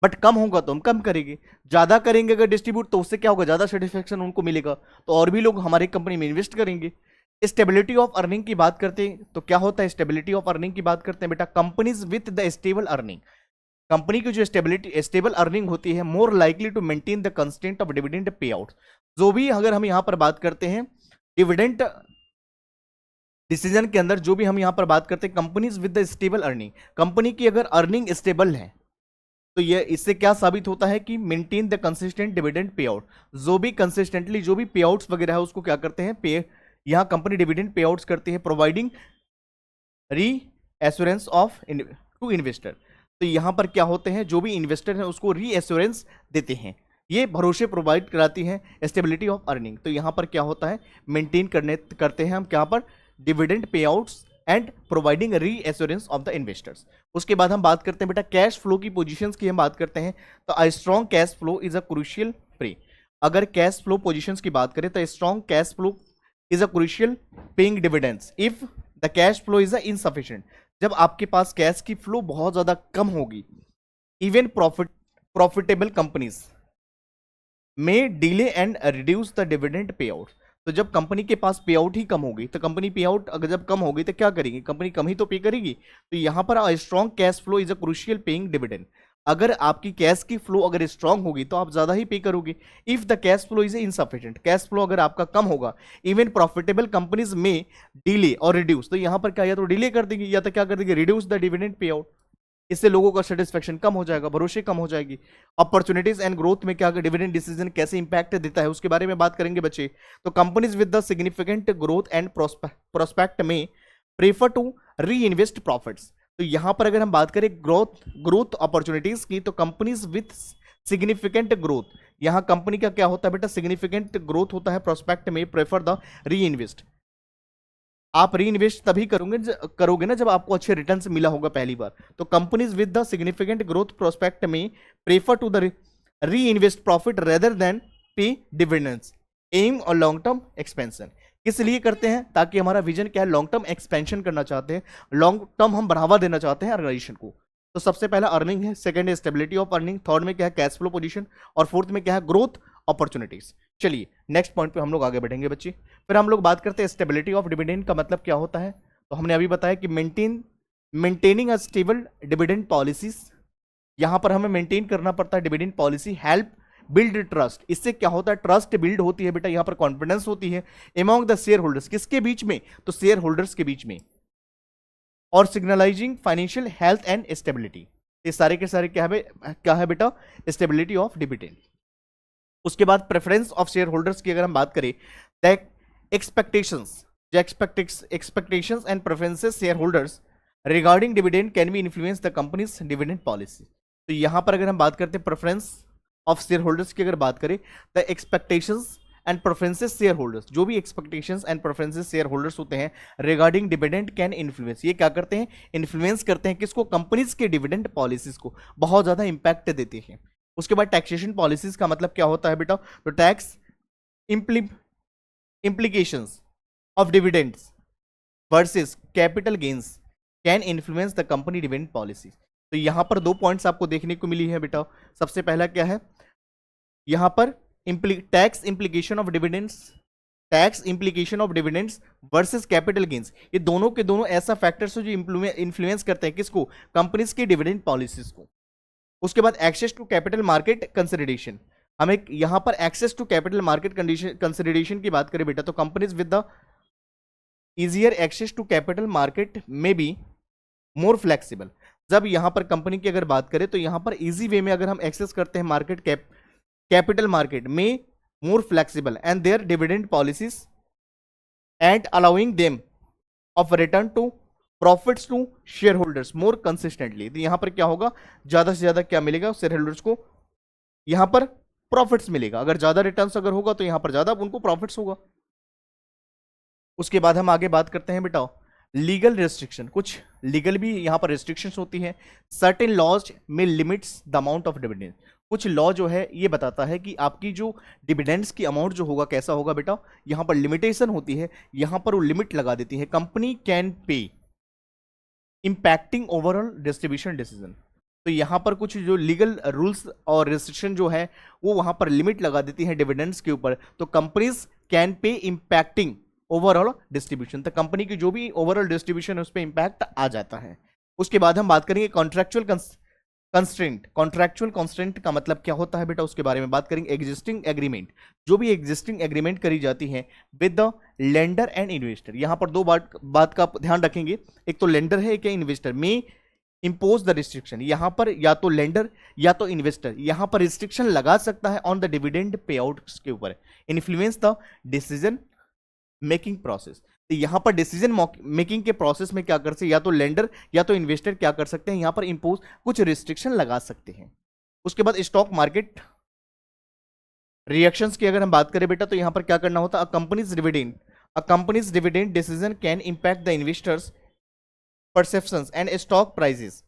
S1: But कम होगा तो हम कम करेंगे, ज्यादा करेंगे अगर डिस्ट्रीब्यूट तो उससे क्या होगा, ज्यादा सेटिस्फेक्शन उनको मिलेगा, तो और भी लोग हमारी कंपनी में इन्वेस्ट करेंगे। स्टेबिलिटी ऑफ अर्निंग की बात करते हैं तो क्या होता है, स्टेबिलिटी ऑफ अर्निंग की बात करते हैं बेटा, companies with the stable earning, company की जो स्टेबल अर्निंग होती है, more likely to maintain the constant of dividend pay out. जो भी अगर हम यहां पर बात करते हैं डिविडेंड डिसीजन के अंदर, जो भी हम यहां पर बात करते हैं companies with the stable earning, company की अगर अर्निंग स्टेबल है तो ये इससे क्या साबित होता है कि maintain the consistent dividend pay out. जो भी कंसिस्टेंटली जो भी पे आउट्स वगैरह है उसको क्या करते हैं, पे यहां कंपनी डिविडेंड पे आउट्स करती है, प्रोवाइडिंग री एश्योरेंस ऑफ टू इन्वेस्टर। तो यहां पर क्या होते हैं, जो भी इन्वेस्टर है उसको री एश्योरेंस देते हैं, ये भरोसे प्रोवाइड कराती है स्टेबिलिटी ऑफ अर्निंग। तो यहां पर क्या होता है, मेंटेन करते हैं हम क्या पर dividend pay outs and providing री एश्योरेंस ऑफ द इन्वेस्टर्स। उसके बाद हम बात करते हैं बेटा कैश फ्लो की पोजीशंस की हम बात करते हैं। तो a strong cash flow is a crucial pray. अगर कैश फ्लो पोजीशंस की बात करें तो strong cash flow is a crucial paying dividends if the cash flow is a insufficient. जब आपके पास कैश की फ्लो बहुत ज्यादा कम होगी, इवन प्रॉफिटेबल कंपनीज में delay and reduce the dividend pay out. तो जब कंपनी के पास पे आउट ही कम होगी, तो कंपनी पे आउट अगर जब कम होगी तो क्या करेगी, कंपनी कम ही तो पे करेगी। तो यहाँ पर strong cash flow is a crucial paying dividend. अगर आपकी कैश की फ्लो अगर स्ट्रांग होगी तो आप ज्यादा ही पे करोगे। If the cash flow is insufficient, cash flow अगर आपका कम होगा, इवन प्रॉफिटेबल कंपनीज में डिले और रिड्यूस, तो यहां पर क्या, या तो डिले कर देंगे या तो क्या कर देंगे, reduce the dividend pay out. इससे लोगों का सेटिस्फेक्शन कम हो जाएगा, भरोसे कम हो जाएगी। अपॉर्चुनिटीज एंड ग्रोथ में क्या डिविडेंड डिसीजन कैसे इंपैक्ट देता है उसके बारे में बात करेंगे बच्चे। तो companies with the significant growth and prospect में prefer to reinvest profits. तो यहां पर अगर हम बात करें ग्रोथ अपॉर्चुनिटीज की, तो कंपनीज विथ सिग्निफिकेंट ग्रोथ, यहां कंपनी का क्या होता है बेटा, सिग्निफिकेंट ग्रोथ होता है, प्रोस्पेक्ट में प्रेफर द री इन्वेस्ट। आप री इन्वेस्ट तभी करोगे ना जब आपको अच्छे रिटर्न मिला होगा पहली बार। तो companies with the significant growth prospect में प्रेफर टू द री इन्वेस्ट प्रॉफिट रेदर देन पे डिविडेंड्स, एम और लॉन्ग टर्म एक्सपेंशन। किस लिए करते हैं, ताकि हमारा विजन क्या है, लॉन्ग टर्म एक्सपेंशन करना चाहते हैं, लॉन्ग टर्म हम बढ़ावा देना चाहते हैं ऑर्गेनाइजेशन को। तो सबसे पहला अर्निंग है, सेकंड है स्टेबिलिटी ऑफ अर्निंग, थर्ड में क्या है कैश फ्लो पोजीशन, और फोर्थ में क्या है ग्रोथ अपॉर्चुनिटीज। चलिए नेक्स्ट पॉइंट पे हम लोग आगे बढ़ेंगे बच्चे। फिर हम लोग बात करते हैं स्टेबिलिटी ऑफ डिविडेंड का मतलब क्या होता है। तो हमने अभी बताया कि maintaining a stable dividend policies, यहां पर हमें मेंटेन करना पड़ता है dividend policy. Help build trust, इससे क्या होता है, ट्रस्ट बिल्ड होती है बेटा, यहां पर कॉन्फिडेंस होती है अमॉन्ग द शेयर होल्डर्स, किसके बीच में, तो शेयर होल्डर्स के बीच में। और सिग्नलाइजिंग फाइनेंशियल हेल्थ एंड स्टेबिलिटी, ये सारे के सारे क्या है बेटा, स्टेबिलिटी ऑफ डिविडेंड। उसके बाद प्रेफरेंस ऑफ शेयर होल्डर्स की अगर हम बात करें, the expectations and preferences share holders regarding dividend can be influence the companies dividend policy. तो यहां पर अगर हम बात करते हैं प्रेफरेंस ऑफ शेयर होल्डर्स की अगर बात करें, the expectations and preferences share holders, जो भी expectations and preferences share holders होते हैं रिगार्डिंग डिविडेंड कैन इन्फ्लुएंस, ये क्या करते हैं, इन्फ्लुएंस करते हैं किसको, कंपनीज के डिविडेंड पॉलिसीज को बहुत ज्यादा इंपैक्ट देते हैं। उसके बाद टैक्सेशन पॉलिसीज का मतलब क्या होता है बेटा, तो tax implications of dividends versus capital gains can influence the company dividend policy। तो यहां पर दो पॉइंट्स आपको देखने को मिली है बेटा। सबसे पहला क्या है, यहां पर tax implication of dividends versus capital gains, ये दोनों के दोनों ऐसा फैक्टर्स है जो इन्फ्लुएंस करते हैं किसको, कंपनीज की डिविडेंड पॉलिसीज को। उसके बाद access to capital market consideration, हमें यहां पर access to capital market consideration की बात करें बेटा, तो companies with the easier access to capital market may be more flexible. जब यहां पर कंपनी की अगर बात करें तो यहां पर इजी वे में अगर हम एक्सेस करते हैं मार्केट कैपिटल मार्केट में, more flexible and their dividend policies and allowing them of return to profits to share holders more consistently. तो यहां पर क्या होगा, ज्यादा से ज्यादा क्या मिलेगा शेयर होल्डर्स को, यहां पर प्रॉफिट्स मिलेगा। अगर ज्यादा रिटर्न्स अगर होगा तो यहां पर ज्यादा उनको प्रॉफिट्स होगा। उसके बाद हम आगे बात करते हैं बेटा लीगल रेस्ट्रिक्शन, कुछ लीगल भी यहां पर रेस्ट्रिक्शंस होती हैं। सर्टेन लॉज में limits the amount of dividend, कुछ लॉ जो है ये बताता है कि आपकी जो डिविडेंड्स की अमाउंट जो होगा कैसा होगा बेटा, यहां पर लिमिटेशन होती है, यहां पर वो लिमिट लगा देती है। Company can pay impacting overall distribution decision, तो यहां पर कुछ जो लीगल रूल्स और रेस्ट्रिक्शन जो है वो वहां पर लिमिट लगा देती है डिविडेंड्स के ऊपर। तो companies can pay impacting overall distribution, तो कंपनी की जो भी ओवरऑल डिस्ट्रीब्यूशन है उस पर इंपैक्ट आ जाता है। उसके बाद हम बात करेंगे कॉन्ट्रैक्चुअल कंस्ट्रेंट, कॉन्ट्रैक्चुअल कंस्ट्रेंट का मतलब क्या होता है बेटा, उसके बारे में बात करेंगे। एग्जिस्टिंग एग्रीमेंट, जो भी एग्जिस्टिंग एग्रीमेंट करी जाती है with the lender and investor, यहां पर दो बात का ध्यान रखेंगे, एक तो लेंडर है एक है इन्वेस्टर, में इंपोज द रिस्ट्रिक्शन, यहां पर या तो लेंडर या तो इन्वेस्टर यहां पर रिस्ट्रिक्शन लगा सकता है on the dividend pay out के ऊपर, influence the decision making process. तो यहां पर डिसीजन मेकिंग के प्रोसेस में क्या कर सकते हैं, या तो लेंडर या तो इन्वेस्टर क्या कर सकते हैं, यहां पर इंपोज कुछ रिस्ट्रिक्शन लगा सकते हैं। उसके बाद स्टॉक मार्केट रिएक्शंस की अगर हम बात करें बेटा, तो यहां पर क्या करना होता है, uh companies dividend decision can impact the investors perceptions and stock prices,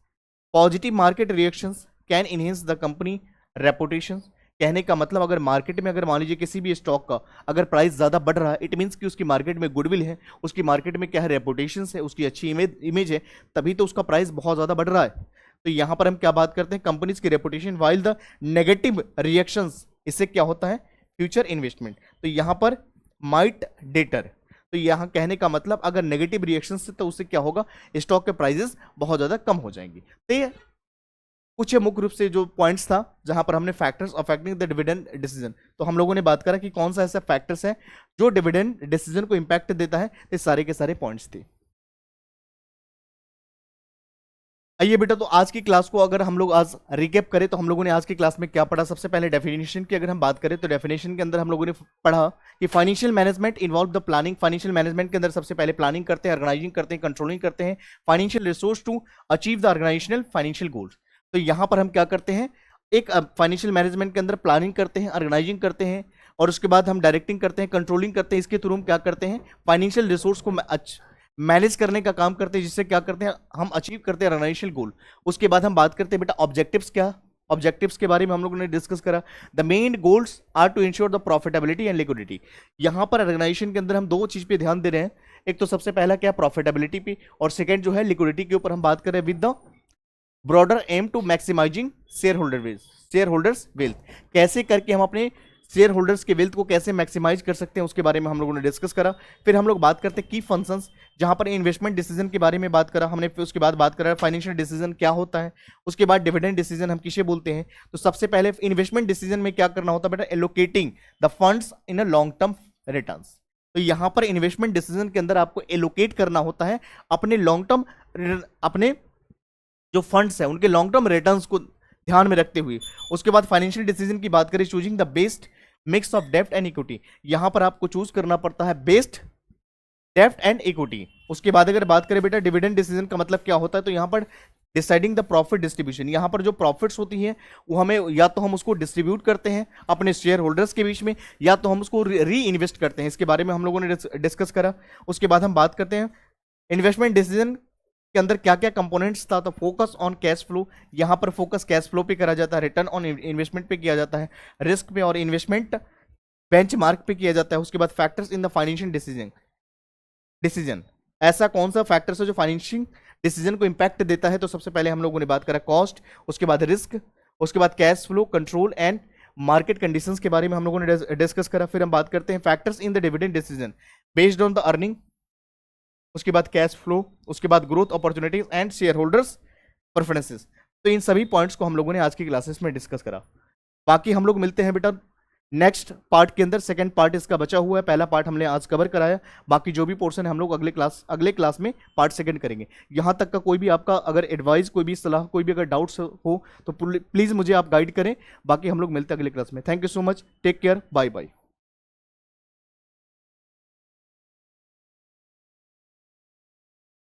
S1: positive market reactions can enhance the company reputation। कहने का मतलब अगर मार्केट में अगर मान लीजिए किसी भी स्टॉक का अगर प्राइस ज्यादा बढ़ रहा है, इट मींस कि उसकी मार्केट में गुडविल है, उसकी मार्केट में क्या है, रेपुटेशन है, उसकी अच्छी इमेज है, तभी तो उसका प्राइस बहुत ज्यादा बढ़ रहा है। तो यहां पर हम क्या बात करते हैं, कंपनीज की reputation, while the negative reactions, इससे क्या होता है, फ्यूचर इन्वेस्टमेंट। तो यहां पर माइट डेटर। तो यहाँ कहने का मतलब अगर नेगेटिव रिएक्शन से तो उससे क्या होगा, स्टॉक के प्राइजेस बहुत ज्यादा कम हो जाएंगे। तो ये कुछ मुख्य रूप से जो पॉइंट्स था जहां पर हमने factors affecting the dividend decision, तो हम लोगों ने बात करा कि कौन सा ऐसा फैक्टर्स है जो डिविडेंड डिसीजन को इंपैक्ट देता है। ये सारे के सारे पॉइंट्स थे। आइए बेटा, तो आज की क्लास को अगर हम लोग आज रिकेप करें तो हम लोगों ने आज की क्लास में क्या पढ़ा। सबसे पहले डेफिनेशन की अगर हम बात करें तो डेफिनेशन के अंदर हम लोगों ने पढ़ा कि financial management involve the planning. Financial management के अंदर सबसे पहले प्लानिंग करते हैं, ऑर्गेनाइजिंग करते हैं, कंट्रोलिंग करते हैं financial resource to achieve the organisational financial goals. तो यहां पर हम क्या करते हैं, एक फाइनेंशियल मैनेजमेंट के अंदर प्लानिंग करते हैं, ऑर्गेनाइजिंग करते हैं और उसके बाद हम डायरेक्टिंग करते हैं, कंट्रोलिंग करते हैं। इसके थ्रू हम क्या करते हैं, फाइनेंशियल रिसोर्स को मैनेज करने का काम करते हैं, जिससे क्या करते हैं, हम अचीव करते हैं ऑर्गेनाइजेशनल गोल। उसके बाद हम बात करते हैं बेटा ऑब्जेक्टिव्स क्या, ऑब्जेक्टिव्स के बारे में हम लोगों ने डिस्कस करा। The main goals are to ensure the profitability and liquidity. यहां पर ऑर्गेनाइजेशन के अंदर हम दो चीज पे ध्यान दे रहे हैं, एक तो सबसे पहला क्या, प्रॉफिटेबिलिटी पे, और सेकेंड जो है लिक्विडिटी के ऊपर हम बात कर रहे हैं with the broader aim to maximising shareholders wealth. कैसे करके हम अपने शेयर होल्डर्स के वेल्थ को कैसे मैक्सिमाइज कर सकते हैं उसके बारे में हम लोगों ने डिस्कस करा। फिर हम लोग बात करते हैं की फंक्शंस, जहां पर इन्वेस्टमेंट डिसीजन के बारे में बात करा हमने। फिर उसके बाद बात करा फाइनेंशियल डिसीजन क्या होता है, उसके बाद डिविडेंड डिसीजन हम किसे बोलते हैं। तो सबसे पहले इन्वेस्टमेंट डिसीजन में क्या करना होता है बेटा, allocating the funds in a long term returns. तो यहां पर इन्वेस्टमेंट डिसीजन के अंदर आपको एलोकेट करना होता है अपने लॉन्ग टर्म, अपने जो फंड्स है उनके लॉन्ग टर्म रिटर्न्स को ध्यान में रखते हुए। उसके बाद फाइनेंशियल डिसीजन की बात करें, choosing the best mix of डेप्ट एंड इक्विटी। यहां पर आपको चूज करना पड़ता है बेस्ट डेप्ट एंड इक्विटी। उसके बाद अगर बात करें बेटा डिविडेंड डिसीजन का मतलब क्या होता है, तो यहां पर डिसाइडिंग द प्रॉफिट डिस्ट्रीब्यूशन। यहां पर जो प्रॉफिट्स होती हैं वो हमें या तो हम उसको डिस्ट्रीब्यूट करते हैं अपने शेयर होल्डर्स के बीच में, या तो हम उसको री इन्वेस्ट करते हैं। इसके बारे में हम लोगों ने डिस्कस करा। उसके बाद हम बात करते हैं इन्वेस्टमेंट डिसीजन के अंदर क्या क्या कंपोनेंट्स था। तो फोकस ऑन कैश फ्लो, यहां पर फोकस कैश फ्लो पे करा जाता है, रिटर्न ऑन इन्वेस्टमेंट पे किया जाता है, रिस्क पे और इन्वेस्टमेंट बेंचमार्क पे किया जाता है। उसके बाद factors in the financial decision, ऐसा कौन सा फैक्टर्स है जो फाइनेंशियल डिसीजन को इंपैक्ट देता है। तो सबसे पहले हम लोगों ने बात करा कॉस्ट, उसके बाद रिस्क, उसके बाद cash flow, control and market conditions के बारे में हम लोगों ने डिस्कस करा। फिर हम बात करते हैं factors in the dividend decision based on the earning, उसके बाद कैश फ्लो, उसके बाद growth opportunities and share holders preferences. तो इन सभी पॉइंट्स को हम लोगों ने आज की क्लासेस में डिस्कस करा। बाकी हम लोग मिलते हैं बेटा नेक्स्ट पार्ट के अंदर। सेकंड पार्ट इसका बचा हुआ है, पहला पार्ट हमने आज कवर कराया, बाकी जो भी पोर्शन है हम लोग अगले क्लास में पार्ट सेकंड करेंगे। यहां तक का कोई भी आपका अगर एडवाइस, कोई भी सलाह, कोई भी अगर डाउट्स हो तो प्लीज मुझे आप गाइड करें। बाकी हम लोग मिलते हैं अगले क्लास में। Thank you so much, take care, bye bye.